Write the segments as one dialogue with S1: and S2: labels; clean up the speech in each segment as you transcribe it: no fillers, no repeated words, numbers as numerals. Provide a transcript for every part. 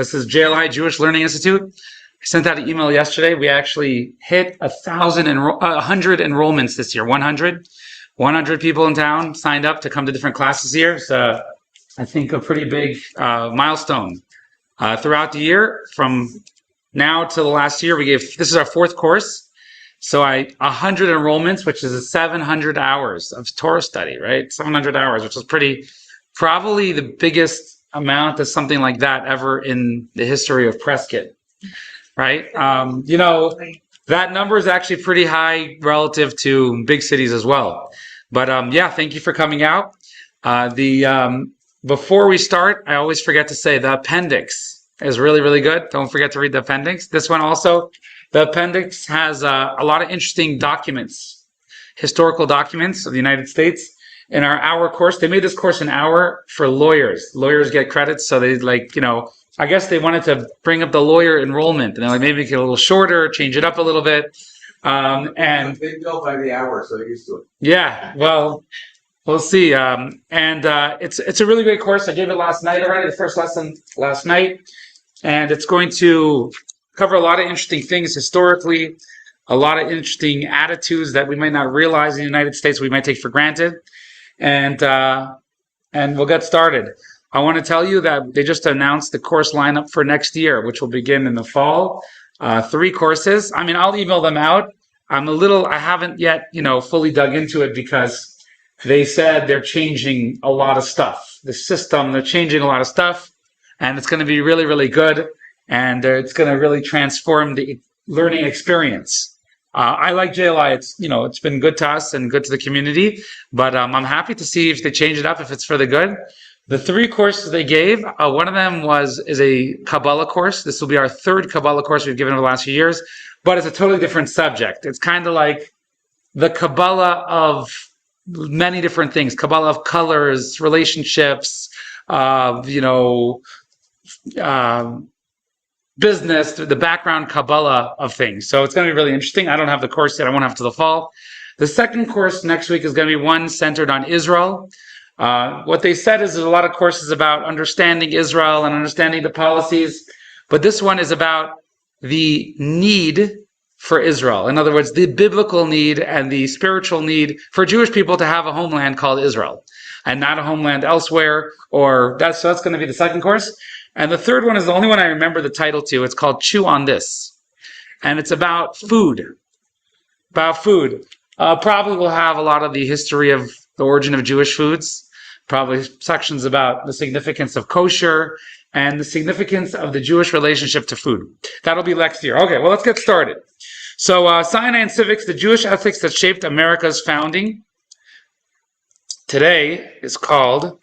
S1: This is JLI, Jewish Learning Institute. I sent out an email yesterday. We actually hit 100 enrollments this year. 100 people in town signed up to come to different classes here. So I think a pretty big milestone. Throughout the year, from now to the last year, this is our fourth course. So 100 enrollments, which is 700 hours of Torah study, right? 700 hours, which is probably the biggest amount of something like that ever in the history of Prescott, right? That number is actually pretty high relative to big cities as well. But thank you for coming out. Before we start, I always forget to say the appendix is really, really good. Don't forget to read the appendix. This one also, the appendix has a lot of interesting documents, historical documents of the United States. In our hour course, they made this course an hour for lawyers. Lawyers get credits, so they I guess they wanted to bring up the lawyer enrollment, and they're like, maybe make it a little shorter, change it up a little bit. And they bill by the hour, so they're used to it. Yeah, well, we'll see. It's a really great course. I gave it last night already, the first lesson last night, and it's going to cover a lot of interesting things historically, a lot of interesting attitudes that we might not realize in the United States, we might take for granted. And we'll get started. I want to tell you that they just announced the course lineup for next year, which will begin in the fall. 3 courses. I mean, I'll email them out. I haven't yet, fully dug into it because they said they're changing a lot of stuff. The system, they're changing a lot of stuff, and it's going to be really, really good. And it's going to really transform the learning experience. I like JLI. It's been good to us and good to the community, but I'm happy to see if they change it up, if it's for the good. The 3 courses they gave, one of them is a Kabbalah course. This will be our 3rd Kabbalah course we've given over the last few years, but it's a totally different subject. It's kind of like the Kabbalah of many different things, Kabbalah of colors, relationships, business, the background Kabbalah of things. So it's going to be really interesting. I don't have the course yet. I won't have to the fall. The 2nd course next week is going to be one centered on Israel. What they said is there's a lot of courses about understanding Israel and understanding the policies, but this one is about the need for Israel. In other words, the biblical need and the spiritual need for Jewish people to have a homeland called Israel and not a homeland elsewhere. So that's going to be the 2nd course. And the 3rd one is the only one I remember the title to. It's called Chew on This. And it's about food. Probably will have a lot of the history of the origin of Jewish foods. Probably sections about the significance of kosher and the significance of the Jewish relationship to food. That'll be next year. Okay, well, let's get started. So Sinai and Civics, the Jewish ethics that shaped America's founding. Today is called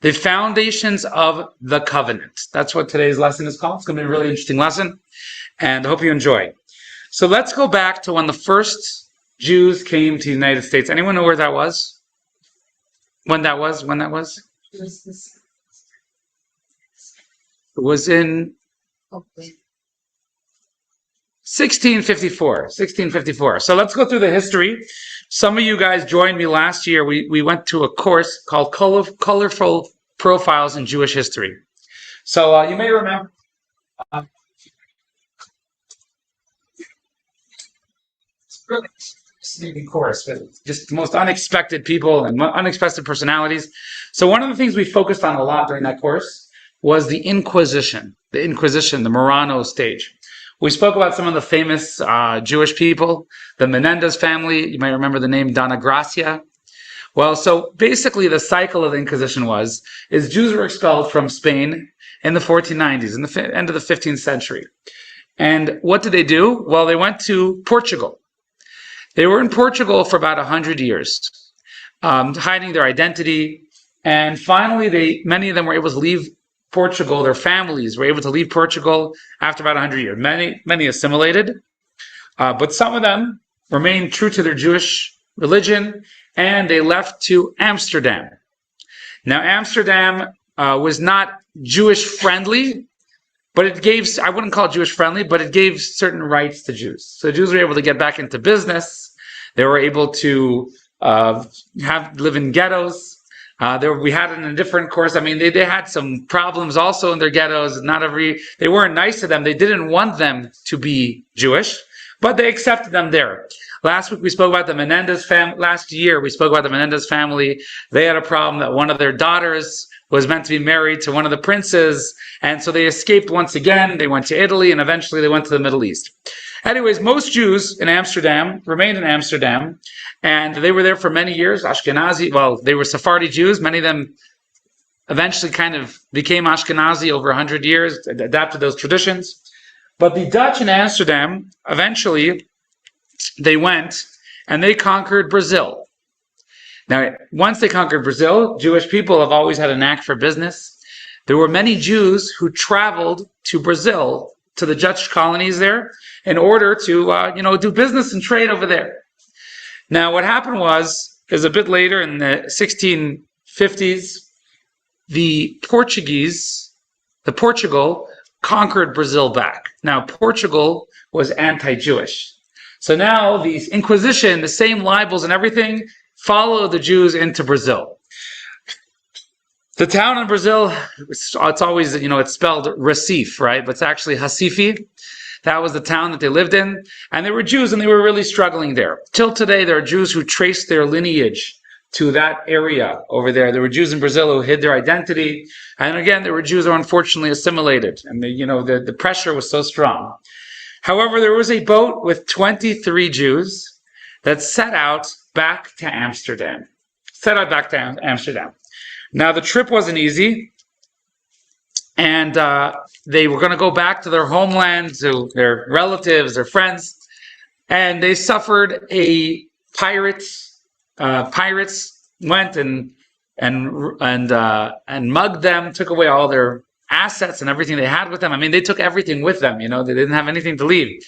S1: The Foundations of the Covenant. That's what today's lesson is called. It's going to be a really interesting lesson, and I hope you enjoy. So let's go back to when the first Jews came to the United States. Anyone know where that was? When that was? It was in 1654. So let's go through the history. Some of you guys joined me last year. We went to a course called Colorful Profiles in Jewish History. So you may remember. It's really fascinating course, but just the most unexpected people and unexpected personalities. So one of the things we focused on a lot during that course was the Inquisition, the Marano stage. We spoke about some of the famous Jewish people, the Menendez family. You might remember the name Donna Gracia. Well, so basically the cycle of the Inquisition is Jews were expelled from Spain in the 1490s, in the end of the 15th century. And what did they do? Well, they went to Portugal. They were in Portugal for about 100 years, hiding their identity. And finally, many of them were able to leave Portugal. Their families were able to leave Portugal after about 100 years. Many assimilated, but some of them remained true to their Jewish religion, and they left to Amsterdam. Now, Amsterdam was not Jewish friendly, but I wouldn't call it Jewish friendly, but it gave certain rights to Jews. So Jews were able to get back into business. They were able to live in ghettos. We had it in a different course. I mean, they had some problems also in their ghettos. They weren't nice to them. They didn't want them to be Jewish, but they accepted them there. Last week we spoke about the Menendez family. Last year we spoke about the Menendez family. They had a problem that one of their daughters was meant to be married to one of the princes, and so they escaped once again. They went to Italy, and eventually they went to the Middle East. Anyways, most Jews in Amsterdam remained in Amsterdam, and they were there for many years. Ashkenazi, well, they were Sephardi Jews. Many of them eventually kind of became Ashkenazi over 100 years, adapted those traditions. But the Dutch in Amsterdam, eventually, they went and they conquered Brazil. Now, once they conquered Brazil, Jewish people have always had a knack for business. There were many Jews who traveled to Brazil, to the Dutch colonies there, in order to, do business and trade over there. Now, what happened is a bit later in the 1650s, Portugal conquered Brazil back. Now, Portugal was anti-Jewish. So now the Inquisition, the same libels and everything, followed the Jews into Brazil. The town in Brazil, it's always, it's spelled Recife, right? But it's actually Recife. That was the town that they lived in. And they were Jews and they were really struggling there. Till today, there are Jews who trace their lineage to that area over there. There were Jews in Brazil who hid their identity. And again, there were Jews who were unfortunately assimilated. And the pressure was so strong. However, there was a boat with 23 Jews that set out back to Amsterdam. Now, the trip wasn't easy, and they were going to go back to their homeland, to their relatives, their friends, and they suffered a pirates went and mugged them, took away all their assets and everything they had with them. I mean, they took everything with them. They didn't have anything to leave.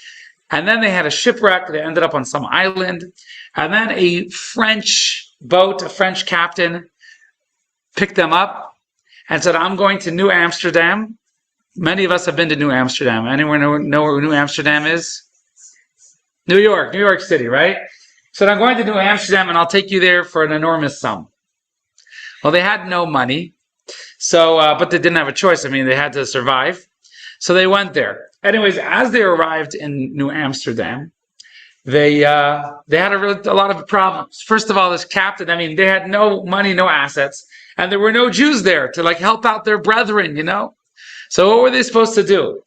S1: And then they had a shipwreck. They ended up on some island. And then a French boat, a French captain, picked them up and said, I'm going to New Amsterdam. Many of us have been to New Amsterdam. Anyone know where New Amsterdam is? New York City, right? So I'm going to New Amsterdam and I'll take you there for an enormous sum. Well, they had no money. So, but they didn't have a choice. I mean, they had to survive. So they went there. Anyways, as they arrived in New Amsterdam, they had a lot of problems. First of all, this captain, I mean, they had no money, no assets, and there were no Jews there to help out their brethren, So what were they supposed to do?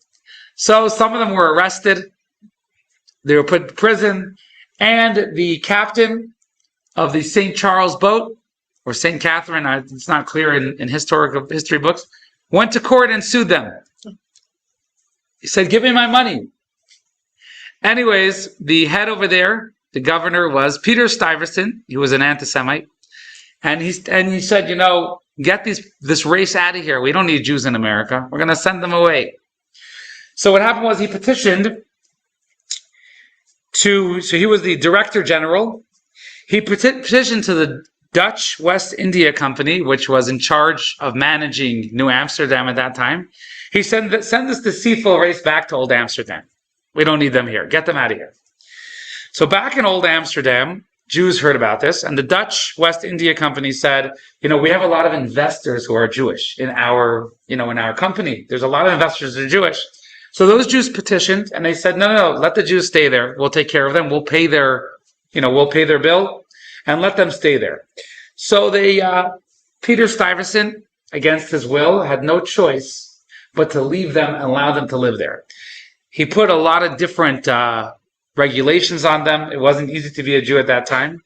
S1: So some of them were arrested. They were put in prison, and the captain of the St. Charles boat, or St. Catherine, it's not clear in historical history books, went to court and sued them. He said, give me my money. Anyways, the head over there, the governor, was Peter Stuyvesant. He was an anti-Semite. And he said, get this race out of here. We don't need Jews in America. We're going to send them away. So what happened was he petitioned so he was the director general. He petitioned to the Dutch West India Company, which was in charge of managing New Amsterdam at that time. He said, send this deceitful race back to Old Amsterdam. We don't need them here. Get them out of here. So back in Old Amsterdam, Jews heard about this, and the Dutch West India Company said, we have a lot of investors who are Jewish in our company. There's a lot of investors that are Jewish. So those Jews petitioned, and they said, no, let the Jews stay there. We'll take care of them. We'll pay their bill, and let them stay there. So Peter Stuyvesant, against his will, had no choice but to leave them and allow them to live there. He put a lot of different regulations on them. It wasn't easy to be a Jew at that time.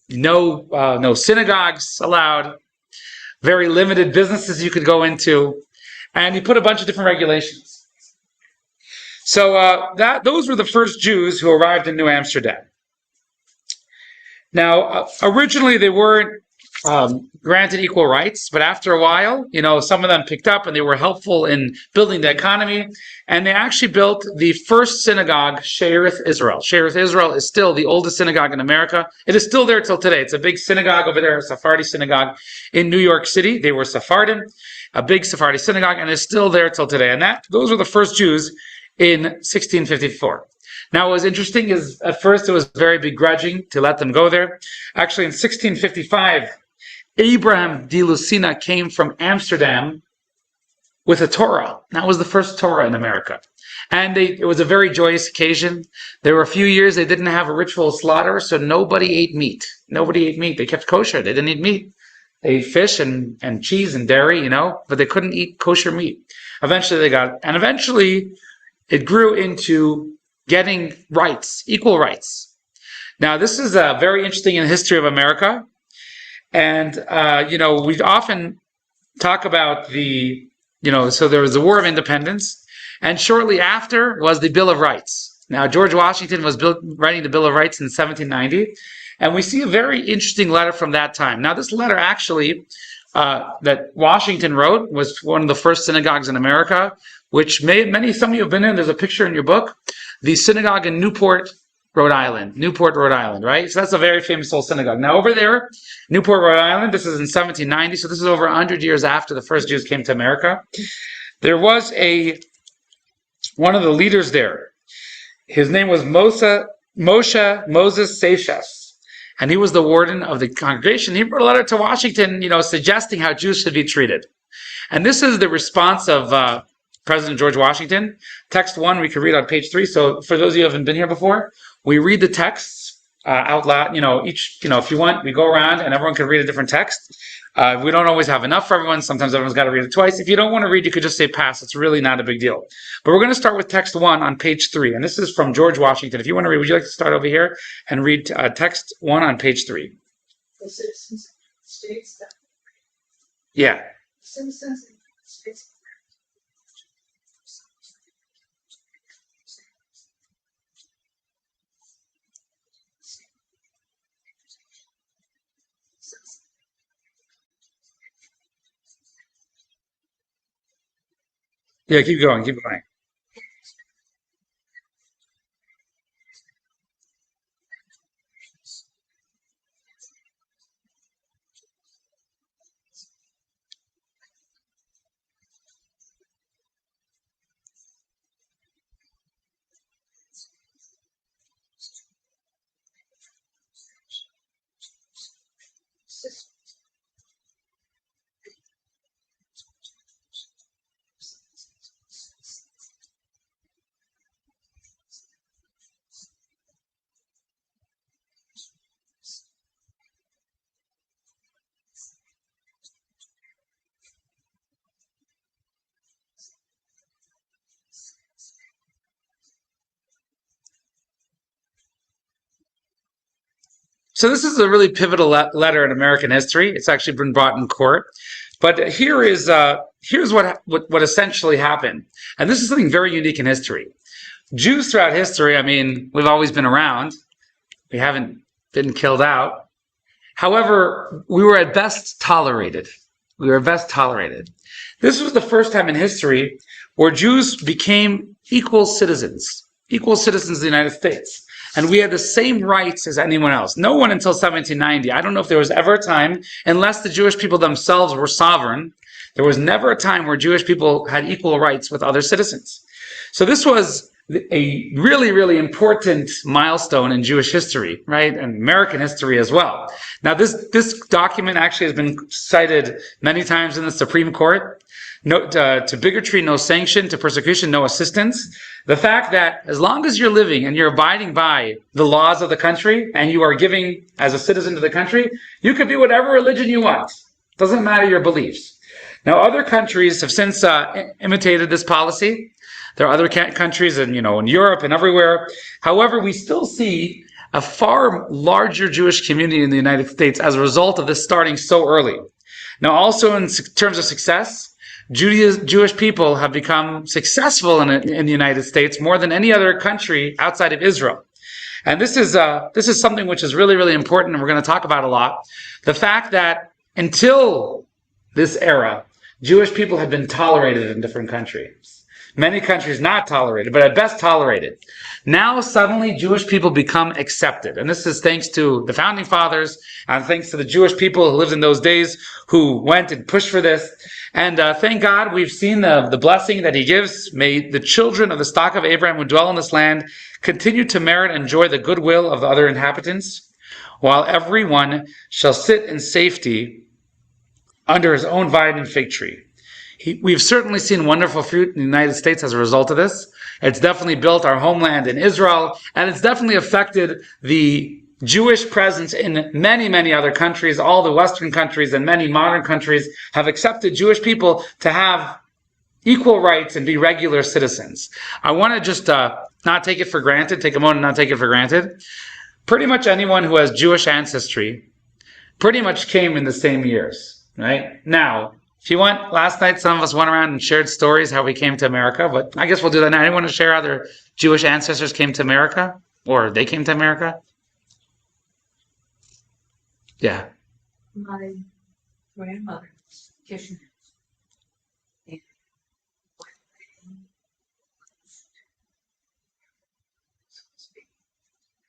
S1: No synagogues allowed. Very limited businesses you could go into. And he put a bunch of different regulations. So those were the first Jews who arrived in New Amsterdam. Now, originally they weren't granted equal rights, but after a while, some of them picked up and they were helpful in building the economy, and they actually built the first synagogue, Shearith Israel. Shearith Israel is still the oldest synagogue in America. It is still there till today. It's a big synagogue over there, a Sephardi synagogue in New York City. They were Sephardim, a big Sephardi synagogue, and it's still there till today. And those were the first Jews in 1654. Now, what was interesting is at first it was very begrudging to let them go there. Actually, in 1655, Abraham de Lucina came from Amsterdam with a Torah. That was the first Torah in America. And it was a very joyous occasion. There were a few years they didn't have a ritual slaughter, so nobody ate meat. Nobody ate meat. They kept kosher. They didn't eat meat. They ate fish and cheese and dairy, but they couldn't eat kosher meat. Eventually it grew into getting rights, equal rights. Now, this is very interesting in the history of America. And, we often talk about so there was the War of Independence, and shortly after was the Bill of Rights. Now, George Washington was writing the Bill of Rights in 1790, and we see a very interesting letter from that time. Now, this letter actually that Washington wrote was one of the first synagogues in America, which some of you have been in. There's a picture in your book, the synagogue in Newport, Rhode Island, right? So that's a very famous old synagogue. Now over there, Newport, Rhode Island, this is in 1790, so this is over 100 years after the first Jews came to America. There was one of the leaders there. His name was Moses Seixas, and he was the warden of the congregation. He wrote a letter to Washington, suggesting how Jews should be treated. And this is the response of President George Washington. Text 1 we can read on page 3. So for those of you who haven't been here before, we read the texts out loud. If you want, we go around and everyone can read a different text. We don't always have enough for everyone. Sometimes everyone's got to read it twice. If you don't want to read, you could just say pass. It's really not a big deal. But we're going to start with text 1 on page 3. And this is from George Washington. If you want to read, would you like to start over here and read text 1 on page 3?
S2: The citizens states that.
S1: Yeah.
S2: Citizens states.
S1: Yeah, keep going. So this is a really pivotal letter in American history. It's actually been brought in court. But here's what essentially happened. And this is something very unique in history. Jews throughout history, we've always been around. We haven't been killed out. However, we were at best tolerated. This was the first time in history where Jews became equal citizens of the United States. And we had the same rights as anyone else. No one until 1790. I don't know if there was ever a time, unless the Jewish people themselves were sovereign, there was never a time where Jewish people had equal rights with other citizens. So this was a really, really important milestone in Jewish history, right? And American history as well. Now, this document actually has been cited many times in the Supreme Court. No, to bigotry, no sanction. To persecution, no assistance. The fact that as long as you're living and you're abiding by the laws of the country and you are giving as a citizen to the country, you can be whatever religion you want. Doesn't matter your beliefs. Now, other countries have since imitated this policy. There are other countries in Europe and everywhere. However, we still see a far larger Jewish community in the United States as a result of this starting so early. Now, also in terms of success, Jewish people have become successful in the United States more than any other country outside of Israel. And this is something which is really, really important, and we're going to talk about a lot. The fact that until this era, Jewish people had been tolerated in different countries. Many countries not tolerated, but at best tolerated. Now suddenly Jewish people become accepted. And this is thanks to the founding fathers and thanks to the Jewish people who lived in those days who went and pushed for this. And thank God we've seen the blessing that he gives. May the children of the stock of Abraham who dwell in this land continue to merit and enjoy the goodwill of the other inhabitants, while everyone shall sit in safety under his own vine and fig tree. We've certainly seen wonderful fruit in the United States as a result of this. It's definitely built our homeland in Israel, and it's definitely affected the Jewish presence in many, many other countries. All the Western countries and many modern countries have accepted Jewish people to have equal rights and be regular citizens. I want to just not take it for granted, take a moment and not take it for granted. Pretty much anyone who has Jewish ancestry pretty much came in the same years, right? Now, if you want, last night some of us went around and shared stories how we came to America, but I guess we'll do that now. Anyone want to share how their Jewish ancestors came to America? Or they came to America? Yeah.
S2: My grandmother, Kitchener. And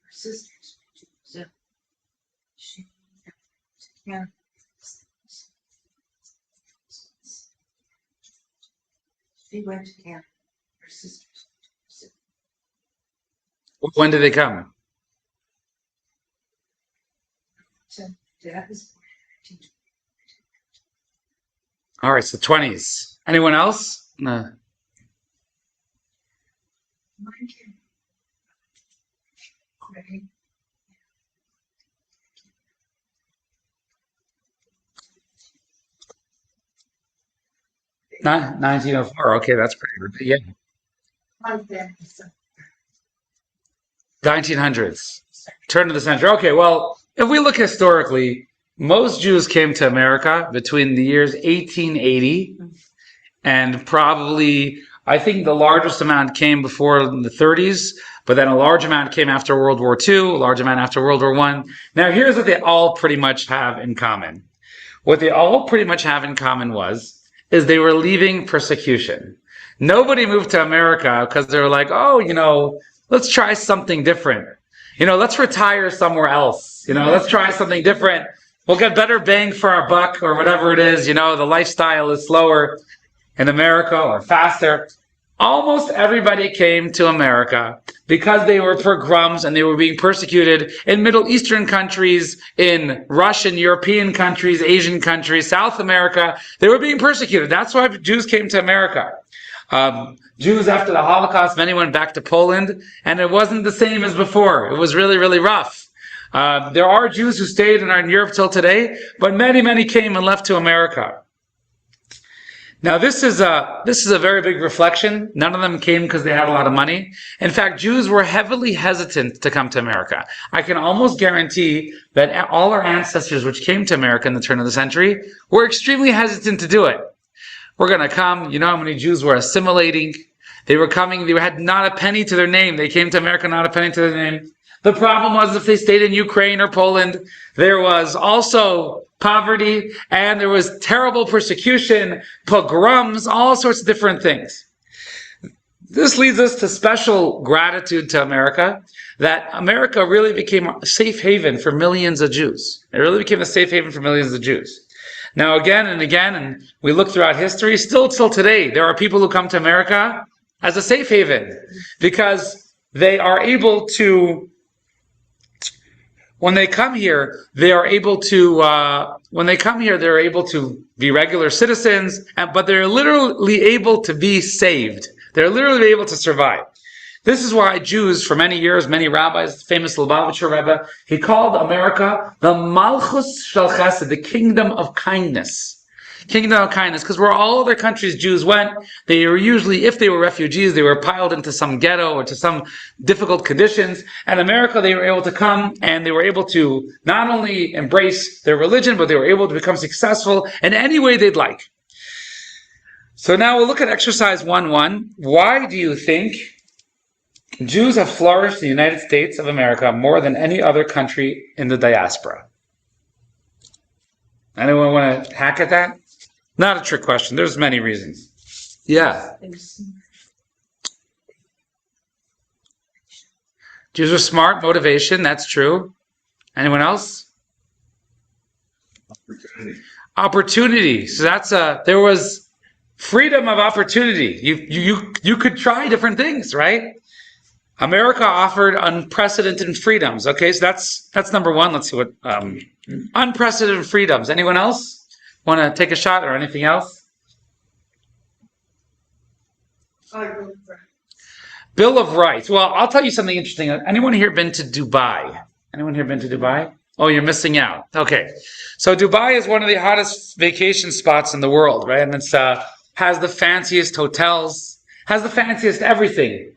S2: her sisters went to Brazil. She yeah. She went to Canada. Her sisters went to Brazil.
S1: When did they come?
S2: So Dad was born in 1920.
S1: All right, so 20s. Anyone else? No.
S2: Mine came. Craig.
S1: 1904. Okay, that's pretty good. Yeah.
S2: My family, so
S1: 1900s. Turn of the century. Okay, well, if we look historically, most Jews came to America between the years 1880 and probably, I think the largest amount came before the 30s, but then a large amount came after World War II, a large amount after World War I. Now, here's what they all pretty much have in common. What they all pretty much have in common is they were leaving persecution. Nobody moved to America because they were like, oh, let's try something different. Let's retire somewhere else. Let's try something different. We'll get better bang for our buck or whatever it is. The lifestyle is slower in America or faster. Almost everybody came to America because they were pogroms and they were being persecuted in Middle Eastern countries, in Russian, European countries, Asian countries, South America. They were being persecuted. That's why Jews came to America. Jews after the Holocaust, many went back to Poland, and it wasn't the same as before. It was really, really rough. There are Jews who stayed in Europe till today, but many, many came and left to America. Now, this is a very big reflection. None of them came because they had a lot of money. In fact, Jews were heavily hesitant to come to America. I can almost guarantee that all our ancestors which came to America in the turn of the century were extremely hesitant to do it. We're going to come. You know how many Jews were assimilating? They were coming. They had not a penny to their name. They came to America, not a penny to their name. The problem was if they stayed in Ukraine or Poland, there was also poverty and there was terrible persecution, pogroms, all sorts of different things. This leads us to special gratitude to America, that America really became a safe haven for millions of Jews. It really became a safe haven for millions of Jews. Now, again and again, and we look throughout history, still till today, there are people who come to America as a safe haven because they are able to, when they come here, they're able to be regular citizens, but they're literally able to be saved. They're literally able to survive. This is why Jews, for many years, many rabbis, the famous Lubavitcher Rebbe, he called America the Malchus Shel Chesed, the kingdom of kindness. Kingdom of kindness, because where all other countries Jews went, they were usually, if they were refugees, they were piled into some ghetto or to some difficult conditions. And America, they were able to come and they were able to not only embrace their religion, but they were able to become successful in any way they'd like. So now we'll look at exercise 1.1. Why do you think Jews have flourished in the United States of America more than any other country in the diaspora? Anyone want to hack at that? Not a trick question. There's many reasons. Yeah. Jews are smart, motivation, that's true. Anyone else? Opportunity. So there was freedom of opportunity. You could try different things, right? America offered unprecedented freedoms. Okay, so that's number one. Let's see what unprecedented freedoms. Anyone else? Want to take a shot or anything else? Bill of Rights. Well, I'll tell you something interesting. Anyone here been to Dubai? Anyone here been to Dubai? Oh, you're missing out. Okay. So Dubai is one of the hottest vacation spots in the world, right? And it's has the fanciest hotels, has the fanciest everything,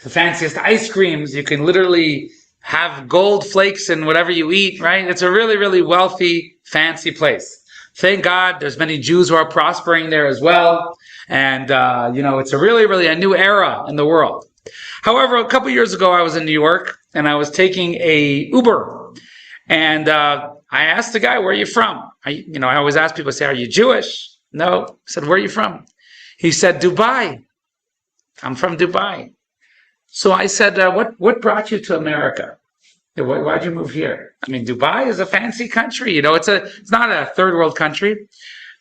S1: the fanciest ice creams. You can literally have gold flakes in whatever you eat, right? It's a really, really wealthy, fancy place. Thank God there's many Jews who are prospering there as well. And, it's a really, really a new era in the world. However, a couple years ago, I was in New York and I was taking a Uber. And I asked the guy, where are you from? I always ask people, say, are you Jewish? No. I said, where are you from? He said, Dubai. I'm from Dubai. So I said, what brought you to America? Why'd you move here? I mean, Dubai is a fancy country. It's not a third world country.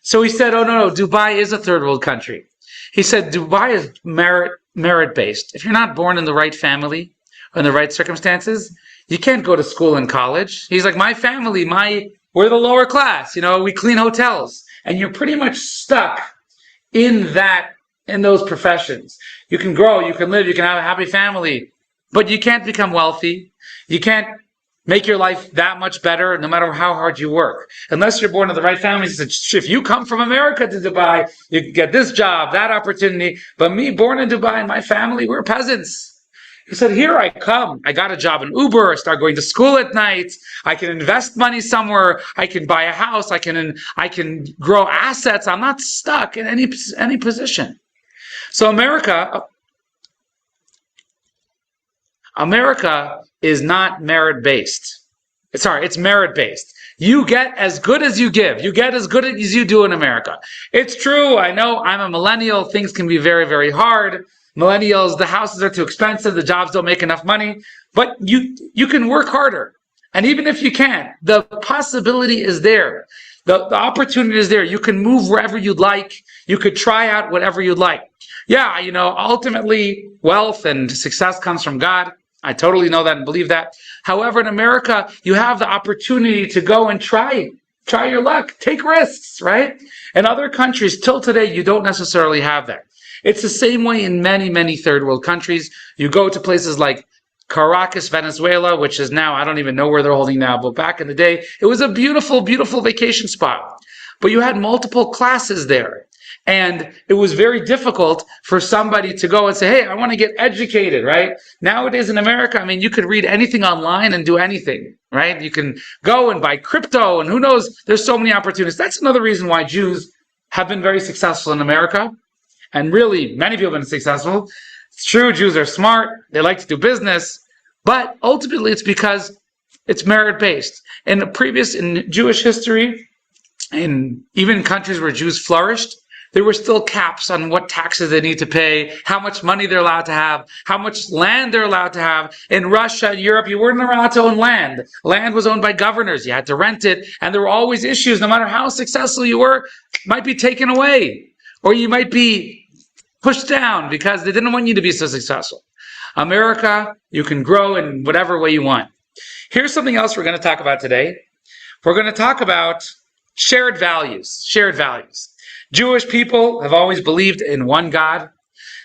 S1: So he said, oh, no, Dubai is a third world country. He said, Dubai is merit based. If you're not born in the right family or in the right circumstances, you can't go to school and college. He's like, my family, we're the lower class. We clean hotels. And you're pretty much stuck in those professions. You can grow, you can live, you can have a happy family, but you can't become wealthy. You can't make your life that much better no matter how hard you work. Unless you're born in the right family. He said, if you come from America to Dubai, you can get this job, that opportunity. But me, born in Dubai, and my family, we're peasants. He said, here I come. I got a job in Uber. I start going to school at night. I can invest money somewhere. I can buy a house. I can grow assets. I'm not stuck in any position. So America is not merit-based. It's merit-based. You get as good as you give. You get as good as you do in America. It's true. I know I'm a millennial. Things can be very, very hard. Millennials, the houses are too expensive. The jobs don't make enough money. But you can work harder. And even if you can't, the possibility is there. The opportunity is there. You can move wherever you'd like. You could try out whatever you'd like. Yeah, ultimately, wealth and success comes from God. I totally know that and believe that. However, in America, you have the opportunity to go and try your luck, take risks, right? In other countries, till today, you don't necessarily have that. It's the same way in many, many third world countries. You go to places like Caracas, Venezuela, which is now, I don't even know where they're holding now, but back in the day, it was a beautiful, beautiful vacation spot. But you had multiple classes there. And it was very difficult for somebody to go and say, hey, I want to get educated, right? Nowadays in America, you could read anything online and do anything, right? You can go and buy crypto and who knows, there's so many opportunities. That's another reason why Jews have been very successful in America. And really, many people have been successful. It's true, Jews are smart. They like to do business. But ultimately, it's because it's merit-based. In Jewish history, and even in countries where Jews flourished, there were still caps on what taxes they need to pay, how much money they're allowed to have, how much land they're allowed to have. In Russia and Europe, you weren't allowed to own land. Land was owned by governors. You had to rent it. And there were always issues. No matter how successful you were, it might be taken away. Or you might be pushed down because they didn't want you to be so successful. America, you can grow in whatever way you want. Here's something else we're going to talk about today. We're going to talk about shared values. Shared values. Jewish people have always believed in one God.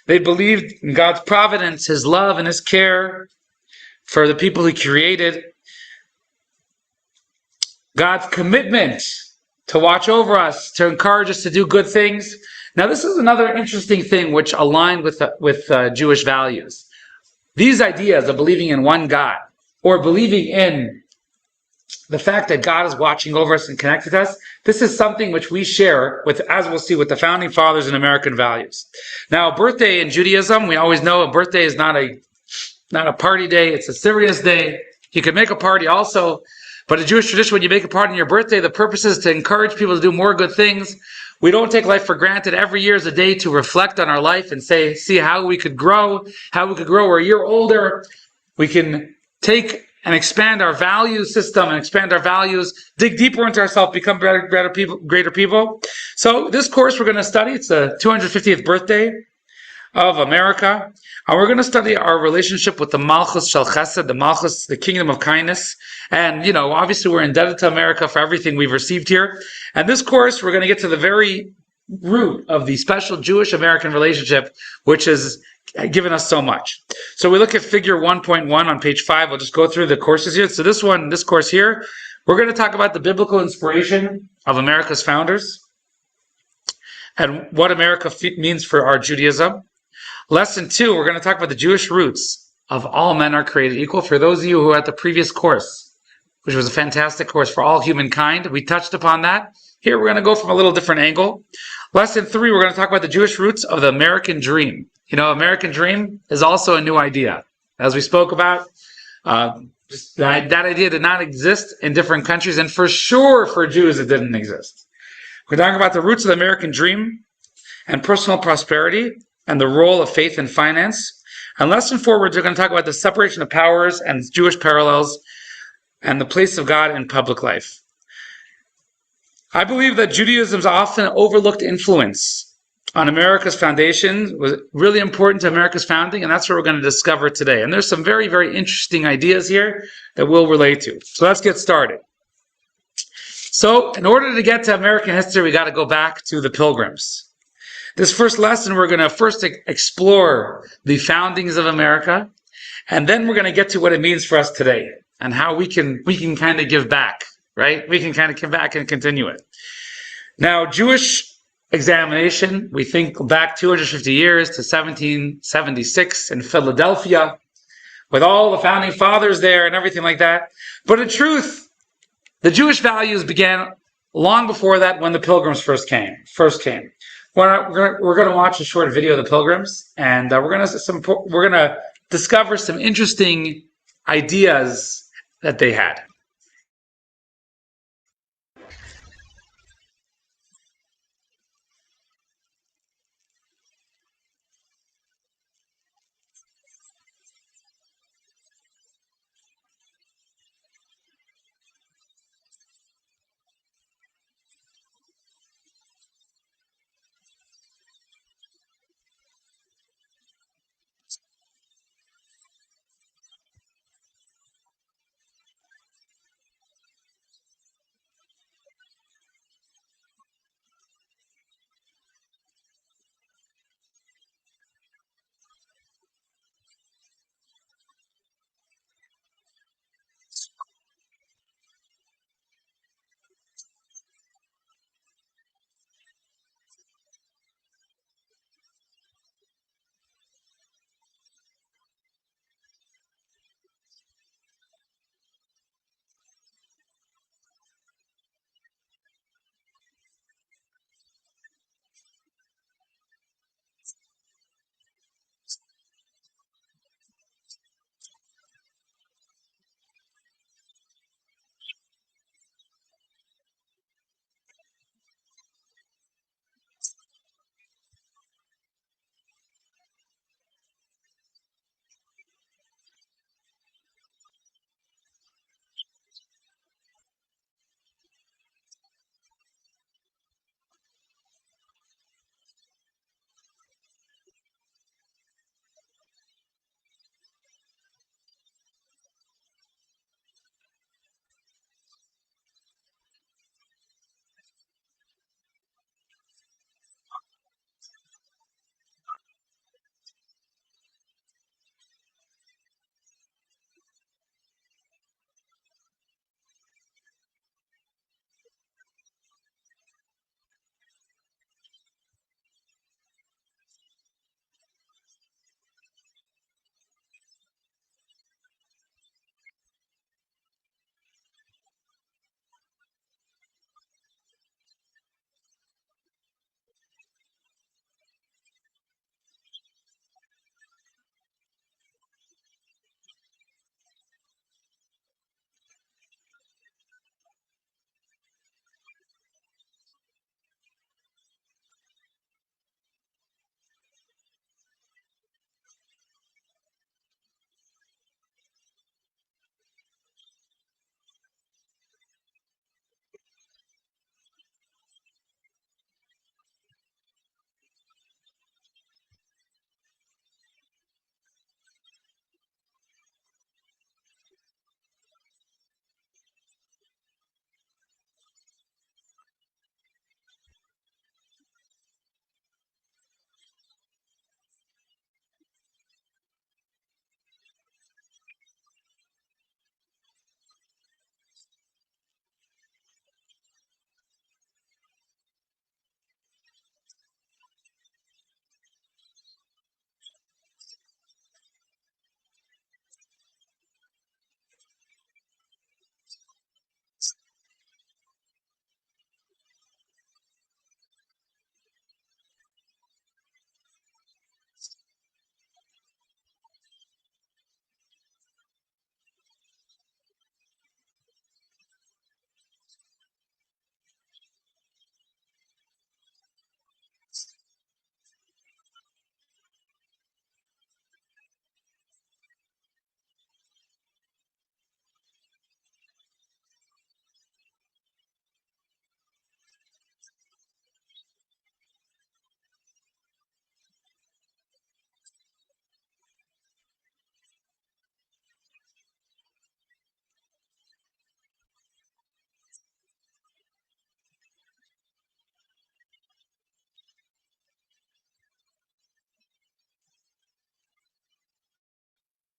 S1: They believed in God's providence, His love, and His care for the people He created. God's commitment to watch over us, to encourage us to do good things. Now, this is another interesting thing which aligned with Jewish values. These ideas of believing in one God, or believing in the fact that God is watching over us and connected to us, this is something which we share with, as we'll see, with the founding fathers and American values. Now, a birthday in Judaism, we always know a birthday is not a party day, it's a serious day. You can make a party also, but in Jewish tradition, when you make a party on your birthday, the purpose is to encourage people to do more good things. We don't take life for granted. Every year is a day to reflect on our life and see how we could grow, We're a year older. We can take and expand our value system and expand our values, dig deeper into ourselves, become better people, greater people. So this course we're going to study, it's the 250th birthday of America. And we're going to study our relationship with the Malchus Shel Chesed, the Malchus, the kingdom of kindness. And, obviously we're indebted to America for everything we've received here. And this course, we're going to get to the very root of the special Jewish-American relationship, which has given us so much. So we look at figure 1.1 on page 5. We'll just go through the courses here. So this course here, we're going to talk about the biblical inspiration of America's founders and what America means for our Judaism. Lesson 2, we're going to talk about the Jewish roots of all men are created equal. For those of you who are at the previous course, which was a fantastic course for all humankind, we touched upon that. Here we're going to go from a little different angle. Lesson 3, we're going to talk about the Jewish roots of the American dream. American dream is also a new idea. As we spoke about, that idea did not exist in different countries, and for sure for Jews it didn't exist. We're talking about the roots of the American dream and personal prosperity and the role of faith and finance. And lesson 4, we're going to talk about the separation of powers and Jewish parallels and the place of God in public life. I believe that Judaism's often overlooked influence on America's foundation was really important to America's founding, and that's what we're going to discover today. And there's some very, very interesting ideas here that we'll relate to. So let's get started. So in order to get to American history, we got to go back to the Pilgrims. This first lesson, we're going to first explore the foundings of America, and then we're going to get to what it means for us today and how we can kind of give back, right? We can kind of give back and continue it. Now, Jewish examination, we think back 250 years to 1776 in Philadelphia with all the founding fathers there and everything like that. But in truth, the Jewish values began long before that when the Pilgrims first came. We're going to watch a short video of the Pilgrims, and we're going to discover some interesting ideas that they had.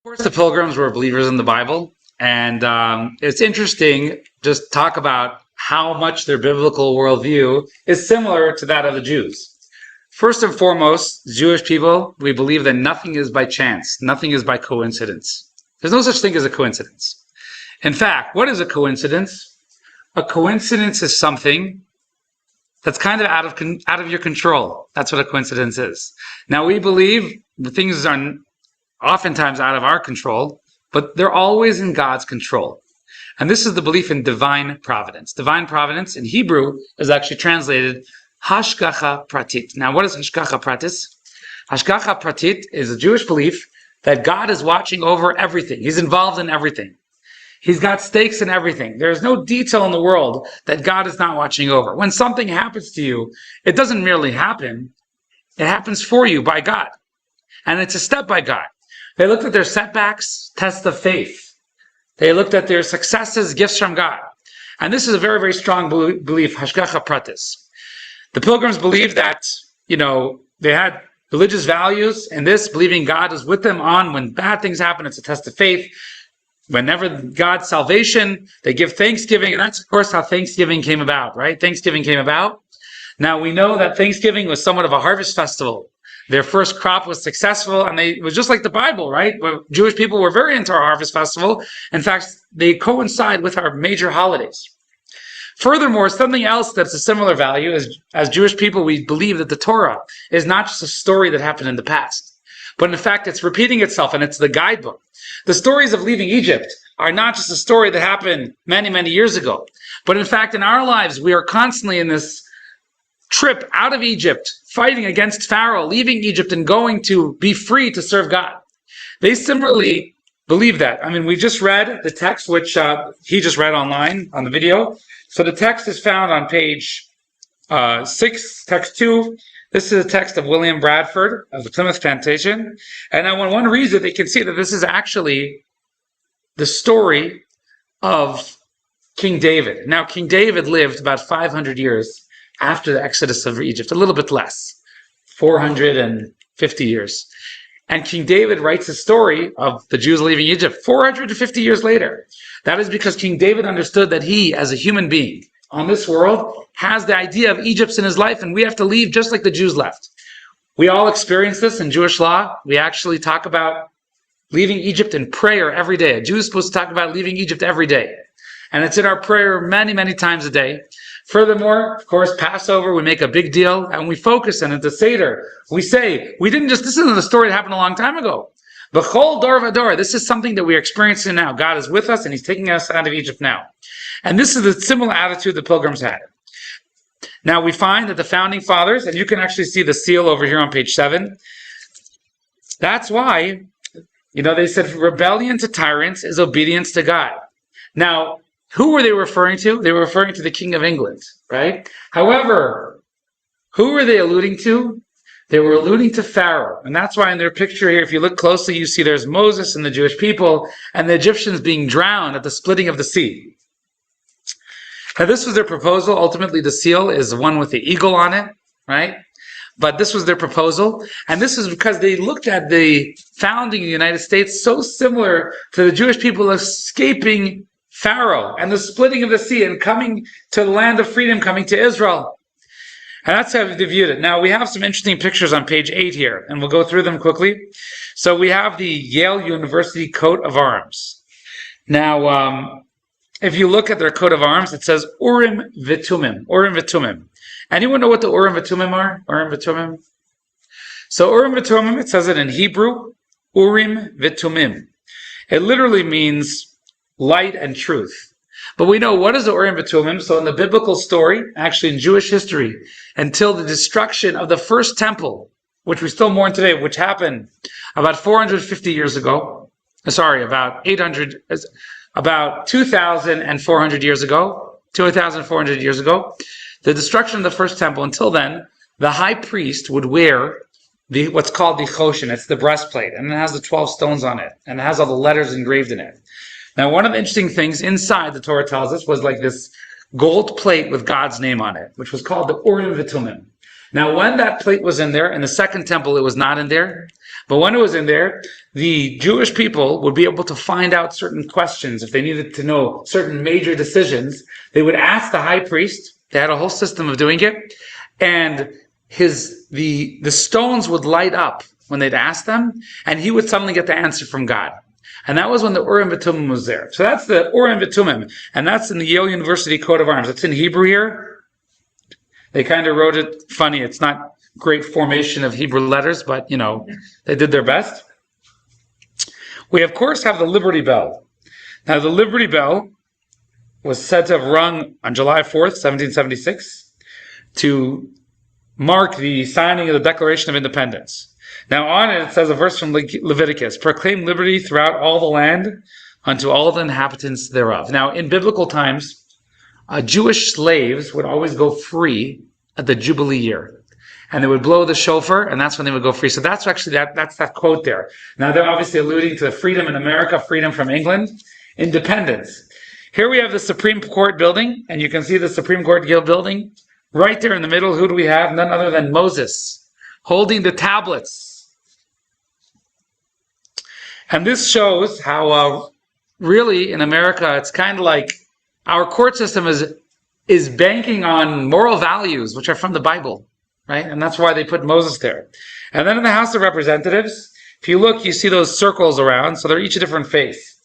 S1: course, the Pilgrims were believers in the Bible, and it's interesting just talk about how much their biblical worldview is similar to that of the Jews. First and foremost, Jewish people, we believe that nothing is by chance, nothing is by coincidence. There's no such thing as a coincidence. In fact, what is a coincidence? A coincidence is something that's kind of out of your control. That's what a coincidence is. Now, we believe the things are oftentimes out of our control, but they're always in God's control. And this is the belief in divine providence. Divine providence in Hebrew is actually translated Hashgacha Pratit. Now, what is Hashgacha Pratis? Hashgacha Pratit is a Jewish belief that God is watching over everything. He's involved in everything. He's got stakes in everything. There's no detail in the world that God is not watching over. When something happens to you, it doesn't merely happen. It happens for you by God. And it's a step by God. They looked at their setbacks, tests of faith. They looked at their successes, gifts from God. And this is a very, very strong belief, Hashgacha Pratis. The Pilgrims believed that, they had religious values, and this, believing God is with them on when bad things happen, it's a test of faith. Whenever God's salvation, they give thanksgiving, and that's, of course, how Thanksgiving came about, right? Thanksgiving came about. Now, we know that Thanksgiving was somewhat of a harvest festival. Their first crop was successful, and it was just like the Bible, right? Jewish people were very into our harvest festival. In fact, they coincide with our major holidays. Furthermore, something else that's a similar value is, as Jewish people, we believe that the Torah is not just a story that happened in the past, but in fact, it's repeating itself, and it's the guidebook. The stories of leaving Egypt are not just a story that happened many, many years ago, but in fact, in our lives, we are constantly in this trip out of Egypt, fighting against Pharaoh, leaving Egypt and going to be free to serve God. They similarly believe that. I mean, we just read the text, which he just read online on the video. So the text is found on page 6, text 2. This is a text of William Bradford of the Plymouth Plantation. And now when one reads it, they can see that this is actually the story of King David. Now, King David lived about 500 years after the exodus of Egypt, a little bit less, 450 years. And King David writes a story of the Jews leaving Egypt 450 years later. That is because King David understood that he, as a human being on this world, has the idea of Egypt in his life, and we have to leave just like the Jews left. We all experience this in Jewish law. We actually talk about leaving Egypt in prayer every day. A Jew is supposed to talk about leaving Egypt every day. And it's in our prayer many, many times a day. Furthermore, of course, Passover, we make a big deal and we focus on it. The Seder, we say, this isn't a story that happened a long time ago. B'chol dor v'dor, this is something that we're experiencing now. God is with us and he's taking us out of Egypt now. And this is the similar attitude the Pilgrims had. Now we find that the founding fathers, and you can actually see the seal over here on page 7. That's why, they said rebellion to tyrants is obedience to God. Now, who were they referring to? They were referring to the King of England, right? However, who were they alluding to? They were alluding to Pharaoh. And that's why in their picture here, if you look closely, you see there's Moses and the Jewish people and the Egyptians being drowned at the splitting of the sea. Now, this was their proposal. Ultimately, the seal is the one with the eagle on it, right? But this was their proposal. And this is because they looked at the founding of the United States so similar to the Jewish people escaping Pharaoh and the splitting of the sea and coming to the land of freedom, coming to Israel. And that's how they viewed it. Now, we have some interesting pictures on page 8 here, and we'll go through them quickly. So we have the Yale University coat of arms. Now, if you look at their coat of arms, it says Urim V'Tumim. Urim V'Tumim. Anyone know what the Urim V'Tumim are? Urim V'Tumim? So Urim V'Tumim, it says it in Hebrew, Urim V'Tumim. It literally means light and truth. But we know what is the Urim V'Tumim. So in the biblical story, actually in Jewish history, until the destruction of the first temple, which we still mourn today, which happened about 450 years ago, about 2,400 years ago, 2,400 years ago, the destruction of the first temple. Until then, the high priest would wear what's called the choshen. It's the breastplate, and it has the 12 stones on it, and it has all the letters engraved in it. Now, one of the interesting things inside, the Torah tells us, was like this gold plate with God's name on it, which was called the Urim V'Tumim. Now, when that plate was in there, in the second temple, it was not in there. But when it was in there, the Jewish people would be able to find out certain questions. If they needed to know certain major decisions, they would ask the high priest. They had a whole system of doing it. And the stones would light up when they'd ask them, and he would suddenly get the answer from God. And that was when the Urim V'Tumim was there. So that's the Urim V'Tumim, and that's in the Yale University coat of arms. It's in Hebrew here. They kind of wrote it funny. It's not great formation of Hebrew letters, but they did their best. We of course have the Liberty Bell. Now the Liberty Bell was said to have rung on July 4th, 1776, to mark the signing of the Declaration of Independence. Now on it says a verse from Leviticus, proclaim liberty throughout all the land unto all the inhabitants thereof. Now in biblical times, Jewish slaves would always go free at the Jubilee year. And they would blow the shofar, and that's when they would go free. So that's actually that's that quote there. Now they're obviously alluding to freedom in America, freedom from England, independence. Here we have the Supreme Court building, and you can see the Supreme Court building right there in the middle. Who do we have? None other than Moses, holding the tablets. And this shows how really in America, it's kind of like our court system is banking on moral values, which are from the Bible. Right? And that's why they put Moses there. And then in the House of Representatives, if you look, you see those circles around. So they're each a different face.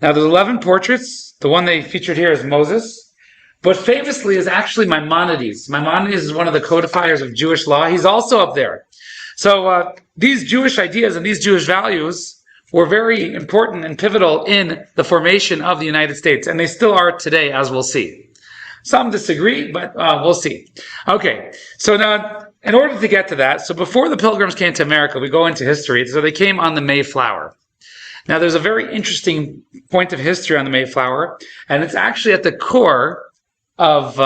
S1: Now there's 11 portraits. The one they featured here is Moses. But famously is actually Maimonides. Maimonides is one of the codifiers of Jewish law. He's also up there. So these Jewish ideas and these Jewish values were very important and pivotal in the formation of the United States. And they still are today, as we'll see. Some disagree, but we'll see. Okay, so now, in order to get to that, so before the Pilgrims came to America, we go into history. So they came on the Mayflower. Now, there's a very interesting point of history on the Mayflower, and it's actually at the core of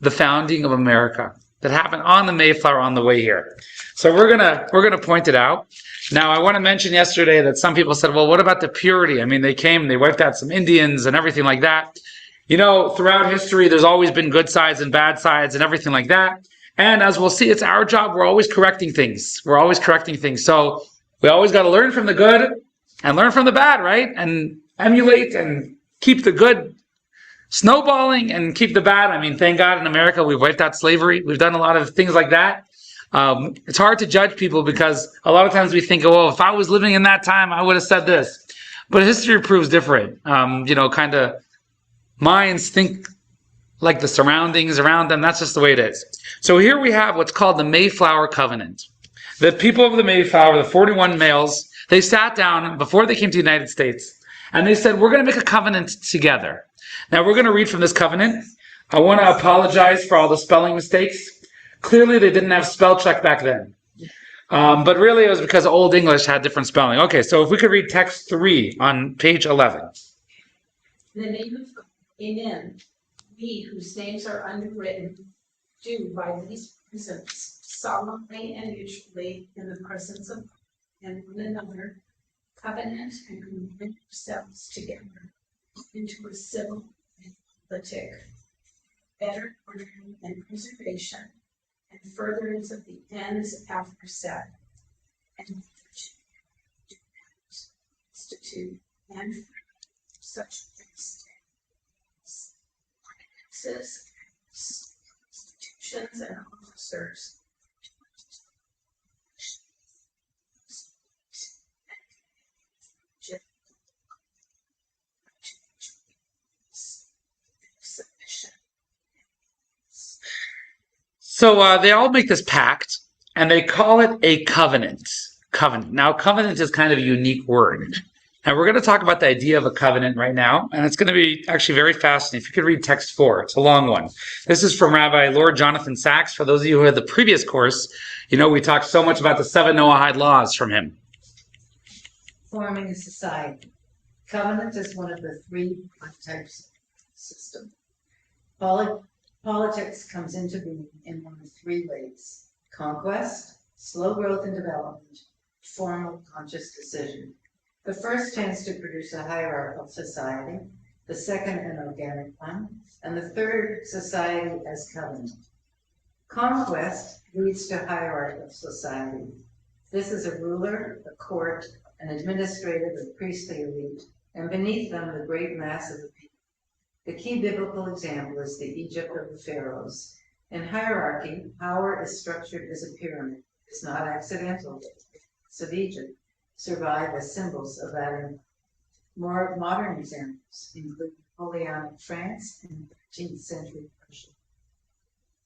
S1: the founding of America that happened on the Mayflower on the way here. So we're gonna point it out. Now, I want to mention yesterday that some people said, well, what about the purity? I mean, they came, they wiped out some Indians and everything like that. Throughout history, there's always been good sides and bad sides and everything like that. And as we'll see, it's our job. We're always correcting things. So we always got to learn from the good and learn from the bad, right? And emulate and keep the good snowballing and keep the bad. I mean, thank God in America, we've wiped out slavery. We've done a lot of things like that. It's hard to judge people because a lot of times we think, well, if I was living in that time, I would have said this. But history proves different. Kind of minds think like the surroundings around them. That's just the way it is. So here we have what's called the Mayflower Covenant. The people of the Mayflower, the 41 males, they sat down before they came to the United States, and they said, we're going to make a covenant together. Now, we're going to read from this covenant. I want to apologize for all the spelling mistakes. Clearly, they didn't have spell check back then. But really, it was because Old English had different spelling. Okay, so if we could read text 3 on page 11.
S3: In the name of God, amen. We, whose names are underwritten, do by these presents, solemnly and mutually in the presence of God and one another, covenant and commit ourselves together into a civil and politic, better order and preservation, and furtherance of the ends aforesaid, and institute and such ordinances, institutions, and officers.
S1: So they all make this pact, and they call it a covenant. Covenant. Now, covenant is kind of a unique word. And we're going to talk about the idea of a covenant right now, and it's going to be actually very fascinating. If you could read text 4, it's a long one. This is from Rabbi Lord Jonathan Sachs. For those of you who had the previous course, we talked so much about the 7 Noahide laws from him.
S2: Forming a society. Covenant is one of the 3 types of system. Politics comes into being in one of 3 ways: conquest, slow growth and development, formal conscious decision. The first tends to produce a hierarchical society, the second an organic one, and the third society as covenant. Conquest leads to hierarchy of society. This is a ruler, a court, an administrative and priestly elite, and beneath them the great mass of the people. The key biblical example is the Egypt of the pharaohs. In hierarchy, power is structured as a pyramid. It's not accidental. The of Egypt survive as symbols of that empire. More modern examples include Napoleonic France and 13th century Russia.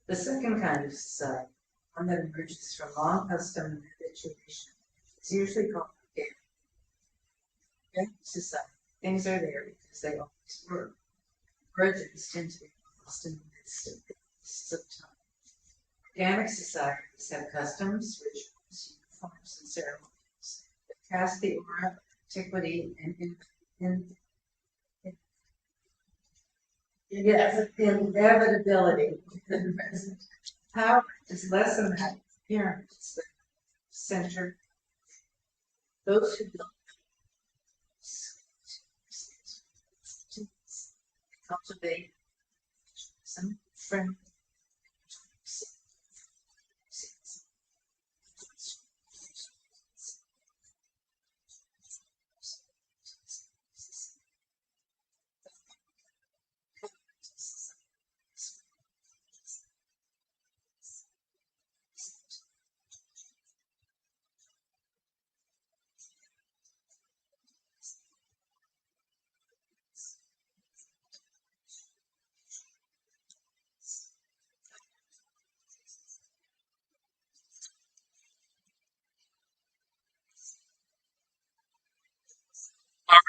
S2: The second kind of society, one that emerges from long custom and habituation, is usually called organic. Organic society, things are there because they always were. Origins tend to be lost in the midst of the mists of time. Organic societies have customs, rituals, uniforms, and ceremonies that cast the aura of antiquity and inevitability in the present. Power is less than that pyramids that center those who build cultivate some friend.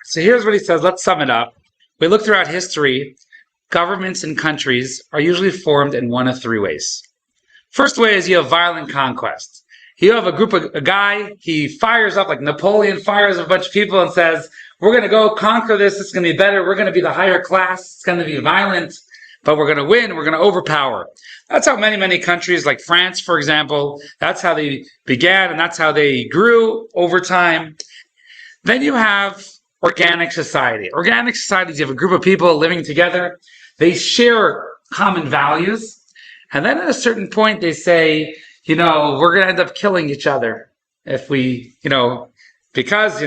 S1: So here's what he says. Let's sum it up. We look throughout history. Governments and countries are usually formed in one of three ways. First way is you have violent conquest. You have a guy, he fires up like Napoleon fires a bunch of people and says, we're going to go conquer this. It's going to be better. We're going to be the higher class. It's going to be violent, but we're going to win. We're going to overpower. That's how many countries like France, for example, that's how they began and that's how they grew over time. Then you have organic society. Organic societies, you have a group of people living together. They share common values. And then at a certain point, they say, we're going to end up killing each other if we, because,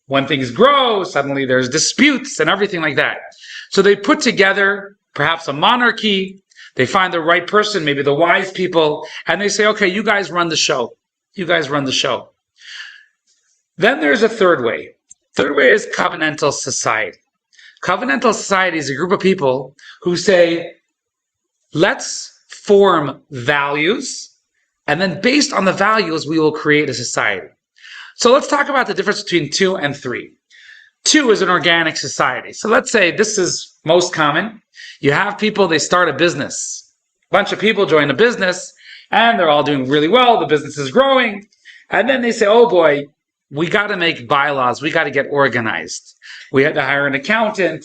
S1: when things grow, suddenly there's disputes and everything like that. So they put together perhaps a monarchy. They find the right person, maybe the wise people, and they say, okay, you guys run the show. You guys run the show. Then there's a third way. Third way is covenantal society. Covenantal society is a group of people who say, let's form values, and then based on the values, we will create a society. So let's talk about the difference between 2 and 3. 2 is an organic society. So let's say this is most common. You have people, they start a business. A bunch of people join a business, and they're all doing really well. The business is growing. And then they say, oh boy, we got to make bylaws. We got to get organized. We had to hire an accountant.